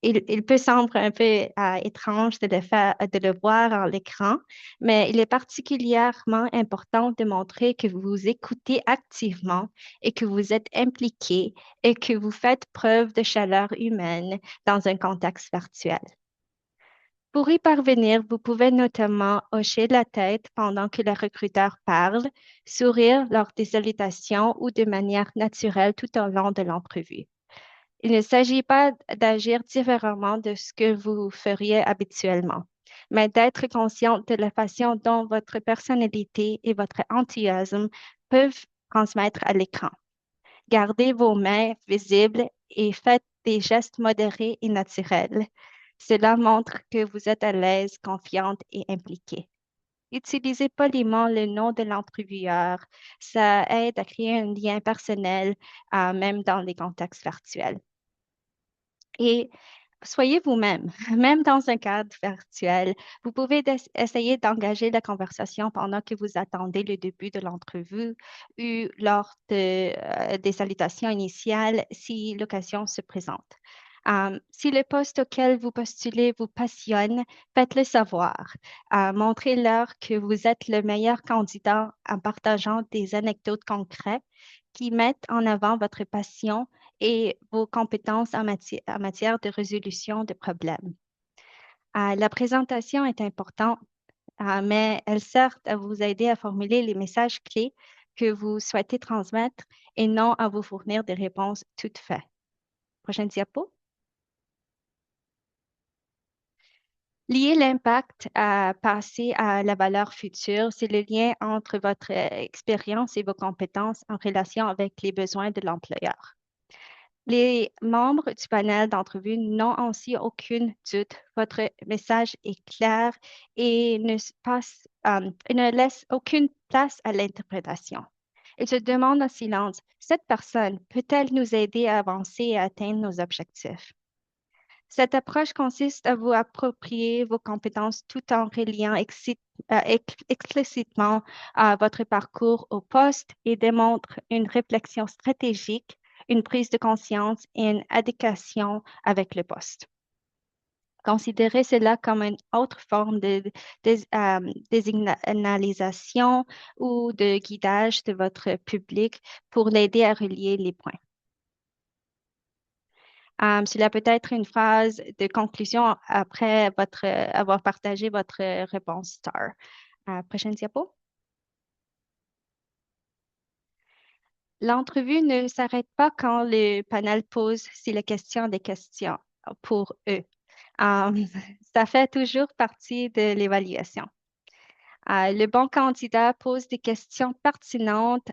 il peut sembler un peu étrange de le voir à l'écran, mais il est particulièrement important de montrer que vous écoutez activement et que vous êtes impliqué et que vous faites preuve de chaleur humaine dans un contexte virtuel. Pour y parvenir, vous pouvez notamment hocher la tête pendant que le recruteur parle, sourire lors des salutations ou de manière naturelle tout au long de l'entrevue. Il ne s'agit pas d'agir différemment de ce que vous feriez habituellement, mais d'être conscient de la façon dont votre personnalité et votre enthousiasme peuvent transmettre à l'écran. Gardez vos mains visibles et faites des gestes modérés et naturels. Cela montre que vous êtes à l'aise, confiante et impliquée. Utilisez poliment le nom de l'entrepreneur. Ça aide à créer un lien personnel, même dans les contextes virtuels. Et soyez vous-même, même dans un cadre virtuel. Vous pouvez essayer d'engager la conversation pendant que vous attendez le début de l'entrevue ou lors des salutations initiales si l'occasion se présente. Si le poste auquel vous postulez vous passionne, faites-le savoir. Montrez-leur que vous êtes le meilleur candidat en partageant des anecdotes concrètes qui mettent en avant votre passion et vos compétences en matière de résolution de problèmes. La présentation est importante, mais elle sert à vous aider à formuler les messages clés que vous souhaitez transmettre et non à vous fournir des réponses toutes faites. Prochaine diapo. Lier l'impact passé à la valeur future, c'est le lien entre votre expérience et vos compétences en relation avec les besoins de l'employeur. Les membres du panel d'entrevue n'ont ainsi aucun doute. Votre message est clair et ne laisse aucune place à l'interprétation. Ils se demandent en silence, cette personne peut-elle nous aider à avancer et à atteindre nos objectifs? Cette approche consiste à vous approprier vos compétences tout en reliant explicitement votre parcours au poste et démontre une réflexion stratégique, une prise de conscience et une adéquation avec le poste. Considérez cela comme une autre forme de désignalisation ou de guidage de votre public pour l'aider à relier les points. Cela peut être une phrase de conclusion après avoir partagé votre réponse STAR. Prochaine diapo. L'entrevue ne s'arrête pas quand le panel pose si la question des questions pour eux. Ça fait toujours partie de l'évaluation. Le bon candidat pose des questions pertinentes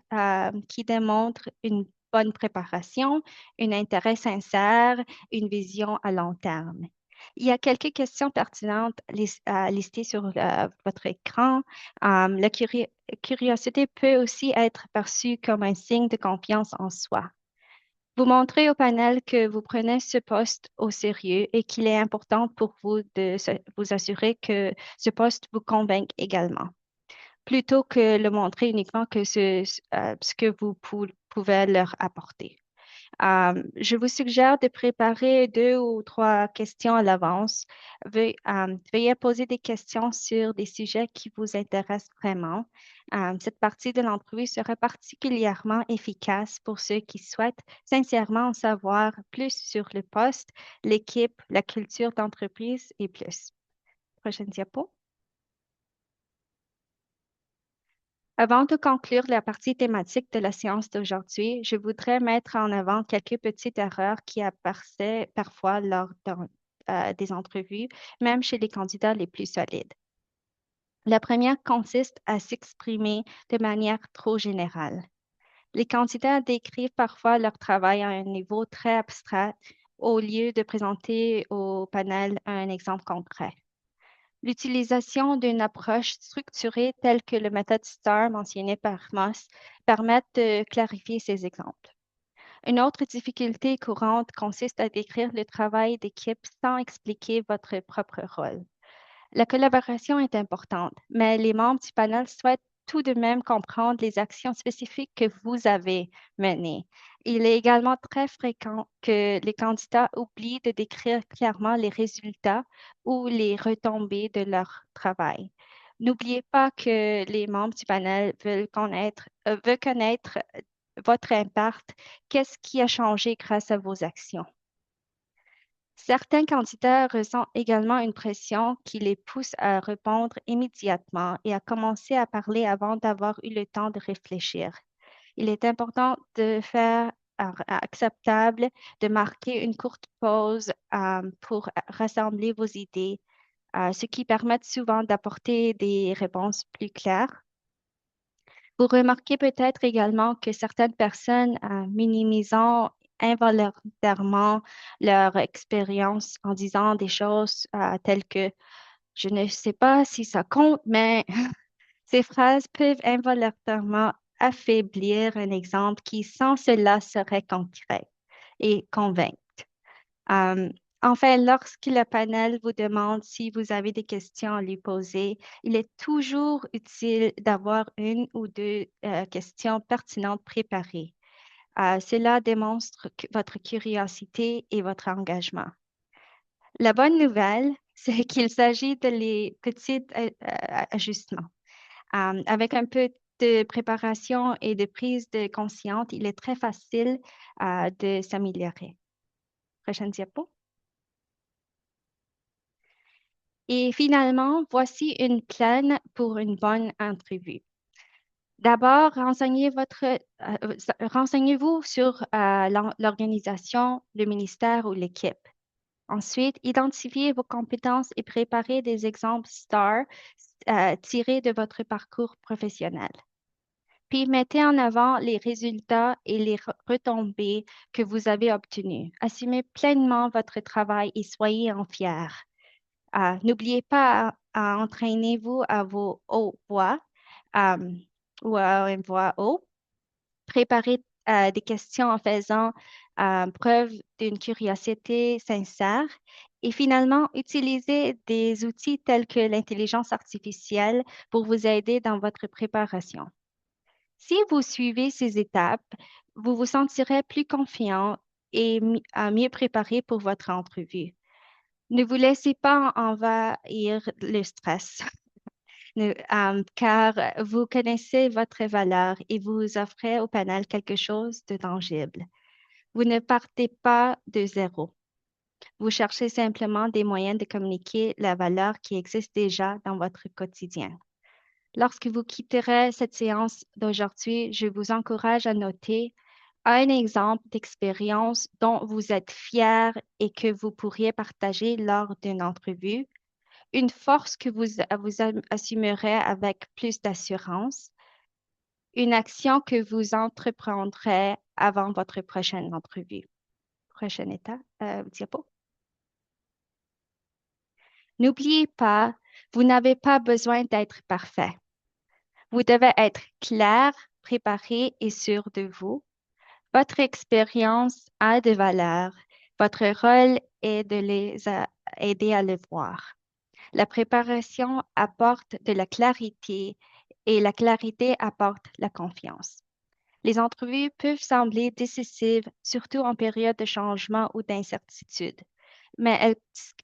qui démontrent une bonne préparation, un intérêt sincère, une vision à long terme. Il y a quelques questions pertinentes listées sur votre écran. La curiosité peut aussi être perçue comme un signe de confiance en soi. Vous montrez au panel que vous prenez ce poste au sérieux et qu'il est important pour vous de vous assurer que ce poste vous convainc également, plutôt que le montrer uniquement que ce que vous pouvez leur apporter. Je vous suggère de préparer 2 ou 3 questions à l'avance. Veuillez poser des questions sur des sujets qui vous intéressent vraiment. Cette partie de l'entrevue sera particulièrement efficace pour ceux qui souhaitent sincèrement en savoir plus sur le poste, l'équipe, la culture d'entreprise et plus. Prochaine diapo. Avant de conclure la partie thématique de la séance d'aujourd'hui, je voudrais mettre en avant quelques petites erreurs qui apparaissaient parfois lors des entrevues, même chez les candidats les plus solides. La première consiste à s'exprimer de manière trop générale. Les candidats décrivent parfois leur travail à un niveau très abstrait au lieu de présenter au panel un exemple concret. L'utilisation d'une approche structurée telle que la méthode STAR mentionnée par Moss permet de clarifier ces exemples. Une autre difficulté courante consiste à décrire le travail d'équipe sans expliquer votre propre rôle. La collaboration est importante, mais les membres du panel souhaitent tout de même comprendre les actions spécifiques que vous avez menées il est également très fréquent que les candidats oublient de décrire clairement les résultats ou les retombées de leur travail. N'oubliez pas que les membres du panel veulent connaître votre impact, qu'est-ce qui a changé grâce à vos actions. Certains candidats ressentent également une pression qui les pousse à répondre immédiatement et à commencer à parler avant d'avoir eu le temps de réfléchir. Il est important de faire acceptable de marquer une courte pause pour rassembler vos idées, ce qui permet souvent d'apporter des réponses plus claires. Vous remarquez peut-être également que certaines personnes minimisant involontairement leur expérience en disant des choses telles que je ne sais pas si ça compte, mais ces phrases peuvent involontairement affaiblir un exemple qui, sans cela, serait concret et convaincre. Euh, enfin, lorsque le panel vous demande si vous avez des questions à lui poser, il est toujours utile d'avoir une ou deux questions pertinentes préparées. Cela démontre votre curiosité et votre engagement. La bonne nouvelle, c'est qu'il s'agit de les petits ajustements. Avec un peu de préparation et de prise de conscience, il est très facile de s'améliorer. Prochaine diapo. Et finalement, voici une plan pour une bonne entrevue. D'abord, renseignez-vous sur l'organisation, le ministère ou l'équipe. Ensuite, identifiez vos compétences et préparez des exemples STAR tirés de votre parcours professionnel. Puis mettez en avant les résultats et les retombées que vous avez obtenus. Assumez pleinement votre travail et soyez en fiers. N'oubliez pas à entraîner-vous à vos hauts voix ou à une voix haut. Préparez des questions en faisant preuve d'une curiosité sincère. Et finalement, utilisez des outils tels que l'intelligence artificielle pour vous aider dans votre préparation. Si vous suivez ces étapes, vous vous sentirez plus confiant et mieux préparé pour votre entrevue. Ne vous laissez pas envahir le stress, car vous connaissez votre valeur et vous offrez au panel quelque chose de tangible. Vous ne partez pas de zéro. Vous cherchez simplement des moyens de communiquer la valeur qui existe déjà dans votre quotidien. Lorsque vous quitterez cette séance d'aujourd'hui, je vous encourage à noter un exemple d'expérience dont vous êtes fier et que vous pourriez partager lors d'une entrevue, une force que vous assumerez avec plus d'assurance, une action que vous entreprendrez avant votre prochaine entrevue. Prochaine étape, diapo. N'oubliez pas, vous n'avez pas besoin d'être parfait. Vous devez être clair, préparé et sûr de vous. Votre expérience a de valeur. Votre rôle est de les aider à le voir. La préparation apporte de la clarité et la clarité apporte la confiance. Les entrevues peuvent sembler décisives, surtout en période de changement ou d'incertitude, mais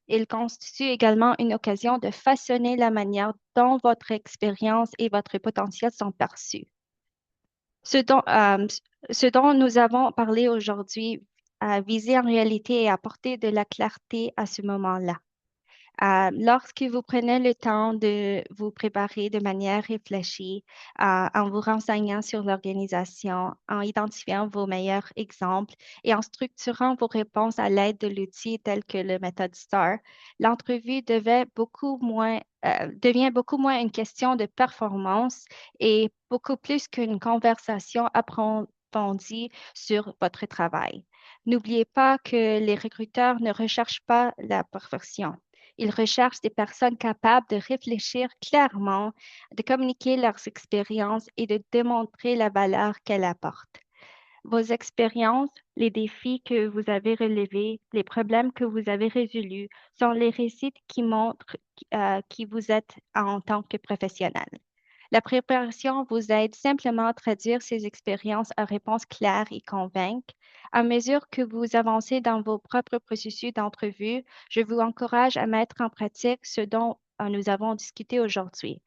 elles constituent également une occasion de façonner la manière dont votre expérience et votre potentiel sont perçus. Ce dont nous avons parlé aujourd'hui a visé en réalité et apporter de la clarté à ce moment-là. Lorsque vous prenez le temps de vous préparer de manière réfléchie, en vous renseignant sur l'organisation, en identifiant vos meilleurs exemples et en structurant vos réponses à l'aide de l'outil tel que le méthode STAR, l'entrevue devient beaucoup moins une question de performance et beaucoup plus qu'une conversation approfondie sur votre travail. N'oubliez pas que les recruteurs ne recherchent pas la perfection. Ils recherchent des personnes capables de réfléchir clairement, de communiquer leurs expériences et de démontrer la valeur qu'elles apportent. Vos expériences, les défis que vous avez relevés, les problèmes que vous avez résolus sont les récits qui montrent qui vous êtes en tant que professionnel. La préparation vous aide simplement à traduire ces expériences en réponses claires et convaincre. À mesure que vous avancez dans vos propres processus d'entrevue, je vous encourage à mettre en pratique ce dont nous avons discuté aujourd'hui.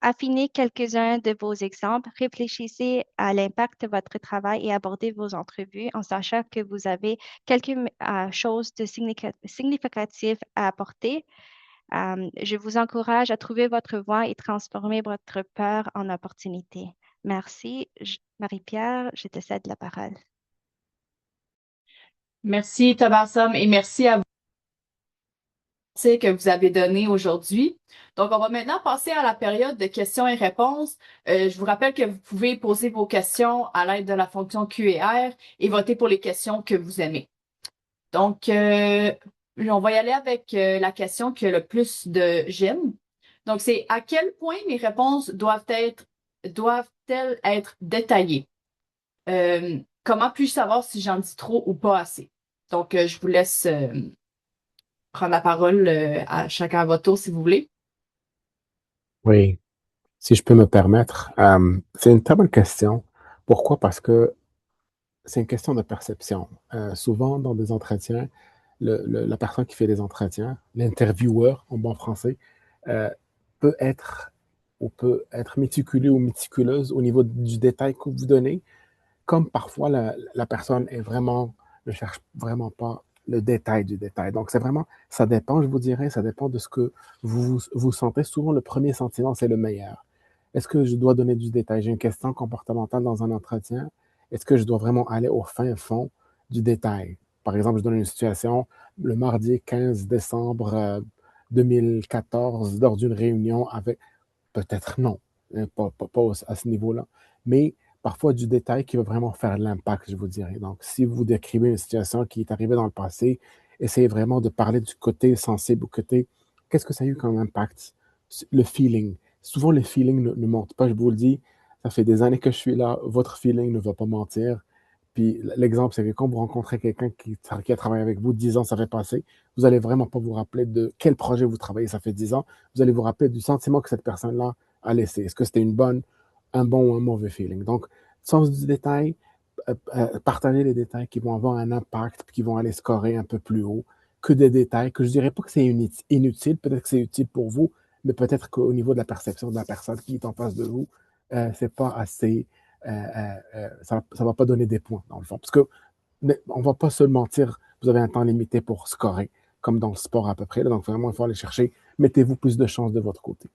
Affinez quelques-uns de vos exemples, réfléchissez à l'impact de votre travail et abordez vos entrevues en sachant que vous avez quelque chose de significatif à apporter. Je vous encourage à trouver votre voie et transformer votre peur en opportunité. Merci. Marie-Pierre, je te cède la parole. Merci, Tabassum, et merci à vous que vous avez donné aujourd'hui. Donc, on va maintenant passer à la période de questions et réponses. Je vous rappelle que vous pouvez poser vos questions à l'aide de la fonction Q&R et voter pour les questions que vous aimez. Donc, on va y aller avec la question qui a le plus de j'aime. Donc, c'est à quel point mes réponses doivent-elles être détaillées? Comment puis-je savoir si j'en dis trop ou pas assez? Donc, je vous laisse prendre la parole à chacun à votre tour, si vous voulez. Oui, si je peux me permettre, c'est une très bonne question. Pourquoi? Parce que c'est une question de perception. Souvent, dans des entretiens, la personne qui fait les entretiens, l'intervieweur en bon français, euh, peut être peut être méticuleux ou méticuleuse au niveau du détail que vous donnez, comme parfois la personne ne cherche vraiment pas le détail du détail. Donc, c'est vraiment, ça dépend, je vous dirais, ça dépend de ce que vous sentez. Souvent, le premier sentiment, c'est le meilleur. Est-ce que je dois donner du détail? J'ai une question comportementale dans un entretien. Est-ce que je dois vraiment aller au fin fond du détail? Par exemple, je donne une situation, le mardi 15 décembre 2014, lors d'une réunion avec, peut-être non, pas à ce niveau-là, mais parfois du détail qui va vraiment faire l'impact, je vous dirais. Donc, si vous décrivez une situation qui est arrivée dans le passé, essayez vraiment de parler du côté sensible, au côté, qu'est-ce que ça a eu comme impact? Le feeling. Souvent, le feeling ne monte pas, je vous le dis. Ça fait des années que je suis là, votre feeling ne va pas mentir. Puis l'exemple, c'est que quand vous rencontrez quelqu'un qui a travaillé avec vous 10 ans, ça fait passer, vous allez vraiment pas vous rappeler de quel projet vous travaillez, ça fait 10 ans. Vous allez vous rappeler du sentiment que cette personne-là a laissé. Est-ce que c'était un bon ou un mauvais feeling? Donc, sens du détail, partager les détails qui vont avoir un impact, puis qui vont aller scorer un peu plus haut que des détails que je dirais pas que c'est inutile, peut-être que c'est utile pour vous, mais peut-être qu'au niveau de la perception de la personne qui est en face de vous, c'est pas assez, ça va pas donner des points dans le fond. Parce que on va pas se mentir, vous avez un temps limité pour scorer, comme dans le sport à peu près. Donc vraiment, il faut aller chercher. Mettez-vous plus de chances de votre côté.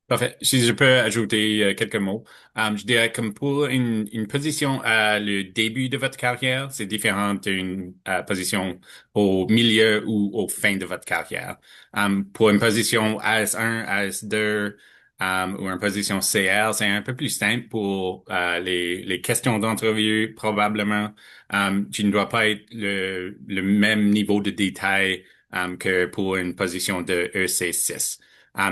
Parfait. Si je peux ajouter quelques mots, je dirais comme pour une position à le début de votre carrière, c'est différent d'une position au milieu ou au fin de votre carrière. Pour une position AS1, AS2 ou une position CR, c'est un peu plus simple pour les questions d'entrevue, probablement. Tu ne dois pas être le même niveau de détail que pour une position de EC6.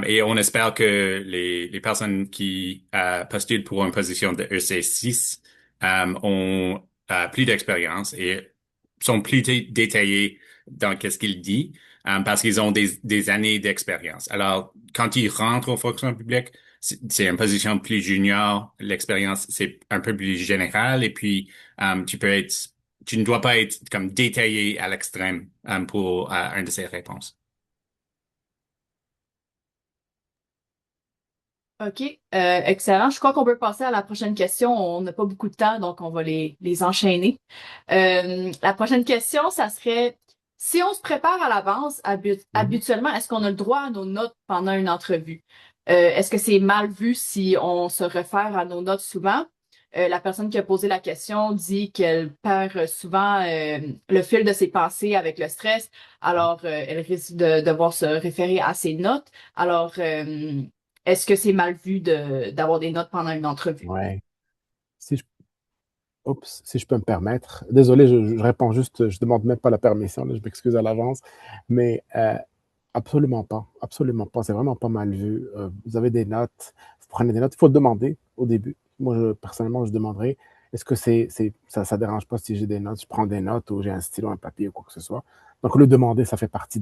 Et on espère que les personnes qui postulent pour une position de EC6 ont plus d'expérience et sont plus détaillés dans qu'est-ce qu'ils disent parce qu'ils ont des années d'expérience. Alors, quand ils rentrent aux fonctions publiques, c'est une position plus junior, l'expérience c'est un peu plus général et puis tu ne dois pas être comme détaillé à l'extrême pour une de ces réponses. OK, excellent. Je crois qu'on peut passer à la prochaine question. On n'a pas beaucoup de temps, donc on va les enchaîner. La prochaine question, ça serait, si on se prépare à l'avance, habituellement, est-ce qu'on a le droit à nos notes pendant une entrevue? Est-ce que c'est mal vu si on se réfère à nos notes souvent? La personne qui a posé la question dit qu'elle perd souvent le fil de ses pensées avec le stress, alors elle risque de devoir se référer à ses notes. Alors, est-ce que c'est mal vu d'avoir des notes pendant une entrevue? Ouais. Si je, si je peux me permettre, désolé, je réponds juste, je demande même pas la permission, là, je m'excuse à l'avance, mais absolument pas, absolument pas, c'est vraiment pas mal vu. Vous avez des notes, vous prenez des notes, il faut demander au début. Moi, personnellement, je demanderai, est-ce que ça dérange pas si j'ai des notes, je prends des notes ou j'ai un stylo, un papier ou quoi que ce soit. Donc, le demander, ça fait partie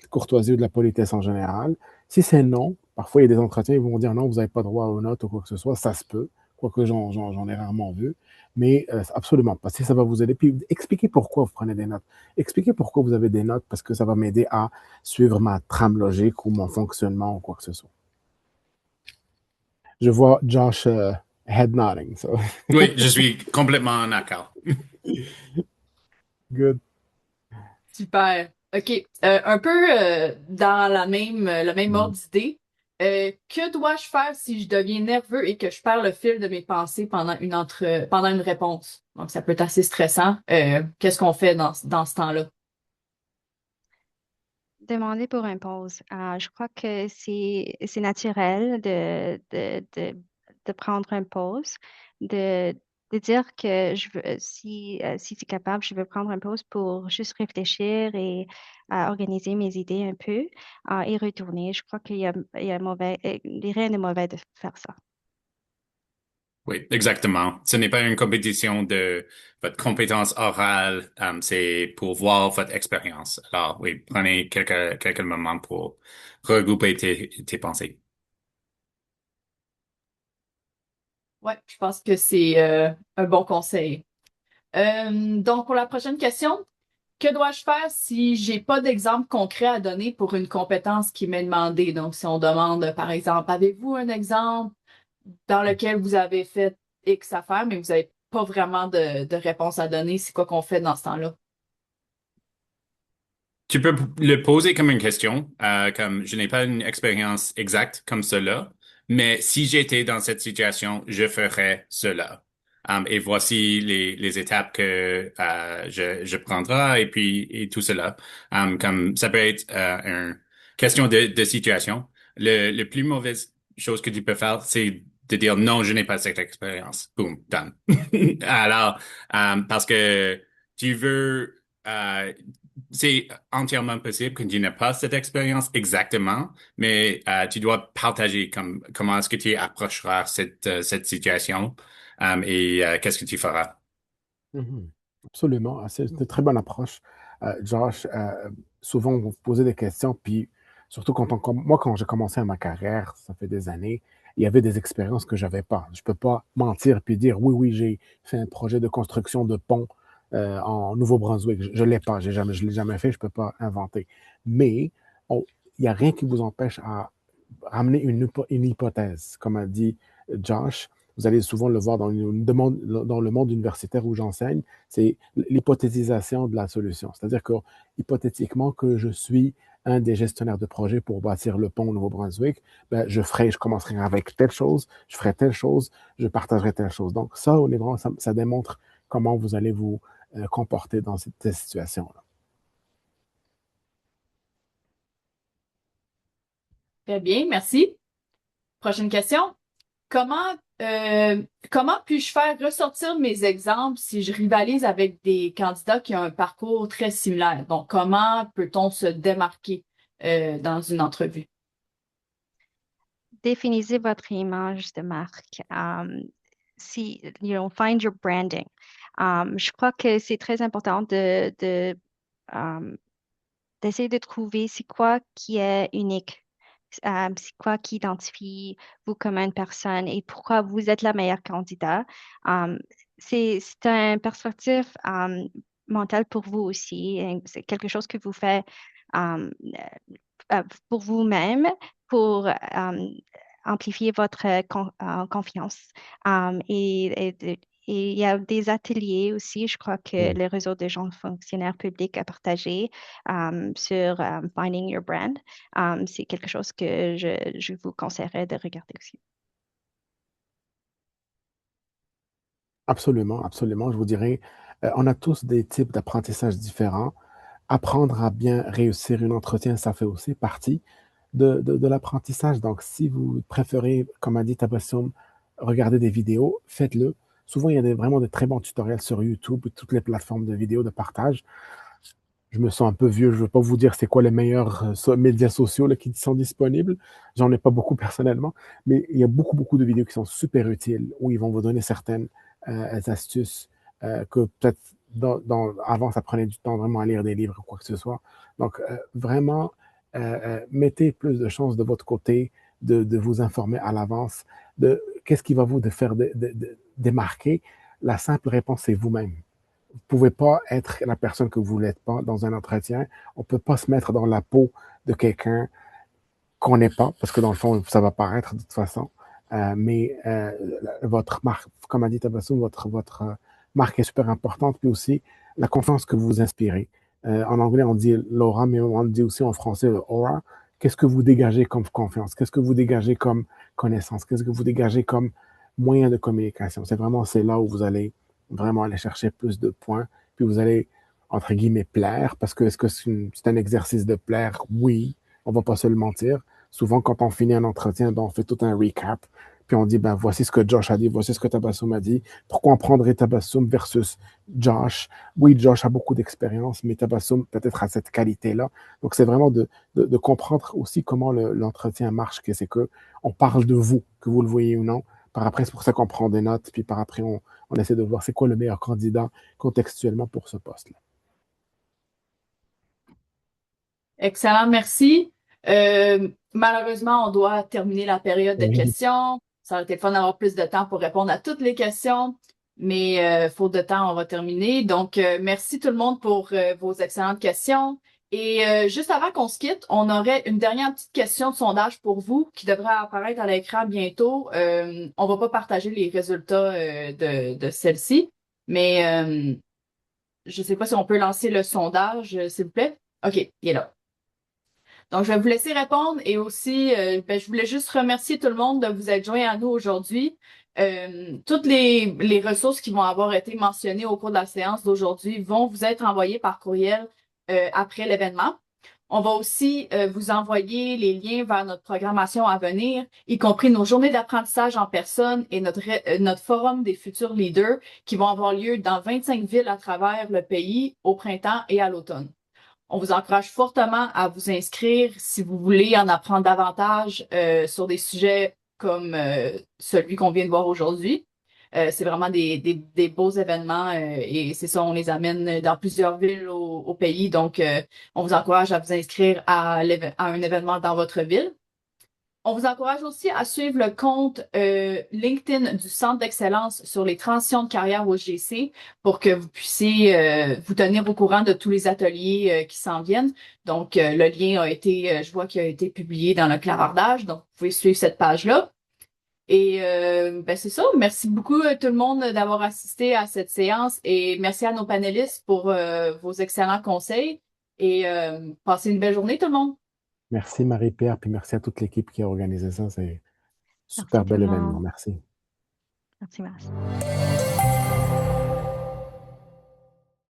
courtoisie ou de la politesse en général. Si c'est non, parfois il y a des entretiens, ils vont dire non, vous n'avez pas droit aux notes ou quoi que ce soit, ça se peut, quoique j'en ai rarement vu, mais absolument pas. Si ça va vous aider, puis expliquez pourquoi vous prenez des notes. Expliquez pourquoi vous avez des notes, parce que ça va m'aider à suivre ma trame logique ou mon fonctionnement ou quoi que ce soit. Je vois Josh head nodding, so Oui, je suis complètement d'accord. good. Super. OK. Un peu dans le même ordre d'idée. Que dois-je faire si je deviens nerveux et que je perds le fil de mes pensées pendant une réponse? Donc, ça peut être assez stressant. Qu'est-ce qu'on fait dans ce temps-là? Demander pour une pause. Je crois que c'est naturel de prendre une pause, de, de dire que si tu es capable, je veux prendre une pause pour juste réfléchir et organiser mes idées un peu et retourner. Je crois il y a rien de mauvais de faire ça. Oui, exactement. Ce n'est pas une compétition de votre compétence orale, c'est pour voir votre expérience. Alors, oui, prenez quelques moments pour regrouper tes pensées. Ouais, je pense que c'est un bon conseil. Donc, pour la prochaine question, que dois-je faire si j'ai pas d'exemple concret à donner pour une compétence qui m'est demandée? Donc, si on demande, par exemple, avez-vous un exemple dans lequel vous avez fait X affaires, mais vous n'avez pas vraiment de réponse à donner, c'est quoi qu'on fait dans ce temps-là? Tu peux le poser comme une question, comme je n'ai pas une expérience exacte comme cela, mais si j'étais dans cette situation, je ferais cela. Et voici les étapes que je prendrai et tout cela. Comme ça peut être une question de situation. Le plus mauvaise chose que tu peux faire, c'est de dire non, je n'ai pas cette expérience. Boom, done. Alors, parce que tu veux c'est entièrement possible que tu n'aies pas cette expérience exactement, mais tu dois partager comment est-ce que tu approcheras cette situation qu'est-ce que tu feras. Mhm. Absolument. C'est une très bonne approche. Josh, souvent, vous vous posez des questions, puis surtout moi, quand j'ai commencé ma carrière, ça fait des années, il y avait des expériences que j'avais pas. Je peux pas mentir puis dire oui, oui, j'ai fait un projet de construction de pont en Nouveau-Brunswick. Je l'ai pas, je l'ai jamais fait, je peux pas inventer. Mais il y a rien qui vous empêche à ramener une hypothèse, comme a dit Josh. Vous allez souvent le voir dans le monde universitaire où j'enseigne, c'est l'hypothétisation de la solution. C'est-à-dire que, hypothétiquement, que je suis un des gestionnaires de projet pour bâtir le pont au Nouveau-Brunswick, ben, je commencerai avec telle chose, je ferai telle chose, je partagerai telle chose. Donc, ça, honnêtement, ça démontre comment vous allez vous comporter dans cette situation-là. Très bien, merci. Prochaine question. Comment, comment puis-je faire ressortir mes exemples si je rivalise avec des candidats qui ont un parcours très similaire? Donc, comment peut-on se démarquer dans une entrevue? Définissez votre image de marque. Find your branding. Je crois que c'est très important um, d'essayer de trouver c'est quoi qui est unique, c'est quoi qui identifie vous comme une personne et pourquoi vous êtes la meilleure candidat. Um, c'est un perspective mental pour vous aussi. Et c'est quelque chose que vous faites um, pour vous-même, pour amplifier votre confiance. Et il y a des ateliers aussi, je crois que Mm. le réseau de gens fonctionnaires publics a partagé sur Finding Your Brand. C'est quelque chose que je vous conseillerais de regarder aussi. Absolument, absolument. Je vous dirais, on a tous des types d'apprentissage différents. Apprendre à bien réussir un entretien, ça fait aussi partie de l'apprentissage. Donc, si vous préférez, comme a dit Tabassum, regarder des vidéos, faites-le. Souvent, il y a vraiment de très bons tutoriels sur YouTube et toutes les plateformes de vidéos de partage. Je me sens un peu vieux, je ne veux pas vous dire c'est quoi les meilleurs médias sociaux là, qui sont disponibles. J'en ai pas beaucoup personnellement, mais il y a beaucoup, beaucoup de vidéos qui sont super utiles où ils vont vous donner certaines astuces que peut-être avant, ça prenait du temps vraiment à lire des livres ou quoi que ce soit. Donc, vraiment, mettez plus de chances de votre côté de vous informer à l'avance de qu'est-ce qui va vous faire démarquer. La simple réponse, c'est vous-même. Vous ne pouvez pas être la personne que vous n'êtes pas dans un entretien. On ne peut pas se mettre dans la peau de quelqu'un qu'on n'est pas, parce que dans le fond, ça va paraître de toute façon. Mais votre marque, comme a dit Tabassum, votre marque est super importante, puis aussi la confiance que vous inspirez. En anglais, on dit l'aura, mais on dit aussi en français le aura. Qu'est-ce que vous dégagez comme confiance? Qu'est-ce que vous dégagez comme connaissance? Qu'est-ce que vous dégagez comme moyen de communication? C'est là où vous allez vraiment aller chercher plus de points, puis vous allez, entre guillemets, plaire, parce que est-ce que c'est un exercice de plaire? Oui, on va pas se le mentir. Souvent, quand on finit un entretien, ben, on fait tout un recap, puis on dit, ben, voici ce que Josh a dit, voici ce que Tabassum a dit. Pourquoi on prendrait Tabassum versus Josh? Oui, Josh a beaucoup d'expérience, mais Tabassum peut-être a cette qualité-là. Donc, c'est vraiment de comprendre aussi comment l'entretien marche, que c'est que on parle de vous, que vous le voyez ou non. Par après, c'est pour ça qu'on prend des notes, puis par après, on essaie de voir c'est quoi le meilleur candidat contextuellement pour ce poste-là. Excellent, merci. Malheureusement, on doit terminer la période de Oui. questions. Ça aurait été le fun d'avoir plus de temps pour répondre à toutes les questions, mais faute de temps, on va terminer. Donc, merci tout le monde pour vos excellentes questions. Et juste avant qu'on se quitte, on aurait une dernière petite question de sondage pour vous qui devrait apparaître à l'écran bientôt. On va pas partager les résultats de celle-ci, mais je sais pas si on peut lancer le sondage, s'il vous plaît. OK, il est là. Donc, je vais vous laisser répondre et aussi, je voulais juste remercier tout le monde de vous être joints à nous aujourd'hui. Toutes les ressources qui vont avoir été mentionnées au cours de la séance d'aujourd'hui vont vous être envoyées par courriel après l'événement. On va aussi vous envoyer les liens vers notre programmation à venir, y compris nos journées d'apprentissage en personne et notre forum des futurs leaders qui vont avoir lieu dans 25 villes à travers le pays au printemps et à l'automne. On vous encourage fortement à vous inscrire si vous voulez en apprendre davantage sur des sujets comme celui qu'on vient de voir aujourd'hui. C'est vraiment des beaux événements et c'est ça, on les amène dans plusieurs villes au pays. Donc, on vous encourage à vous inscrire à un événement dans votre ville. On vous encourage aussi à suivre le compte LinkedIn du Centre d'excellence sur les transitions de carrière au GC pour que vous puissiez vous tenir au courant de tous les ateliers qui s'en viennent. Donc, le lien a été, je vois qu'il a été publié dans le clavardage, donc vous pouvez suivre cette page-là. Et c'est ça. Merci beaucoup tout le monde d'avoir assisté à cette séance et merci à nos panélistes pour vos excellents conseils et passez une belle journée tout le monde. Merci Marie-Pierre, puis merci à toute l'équipe qui a organisé ça. C'est un Merci super tout bel le événement. monde. Merci. Merci, Mas.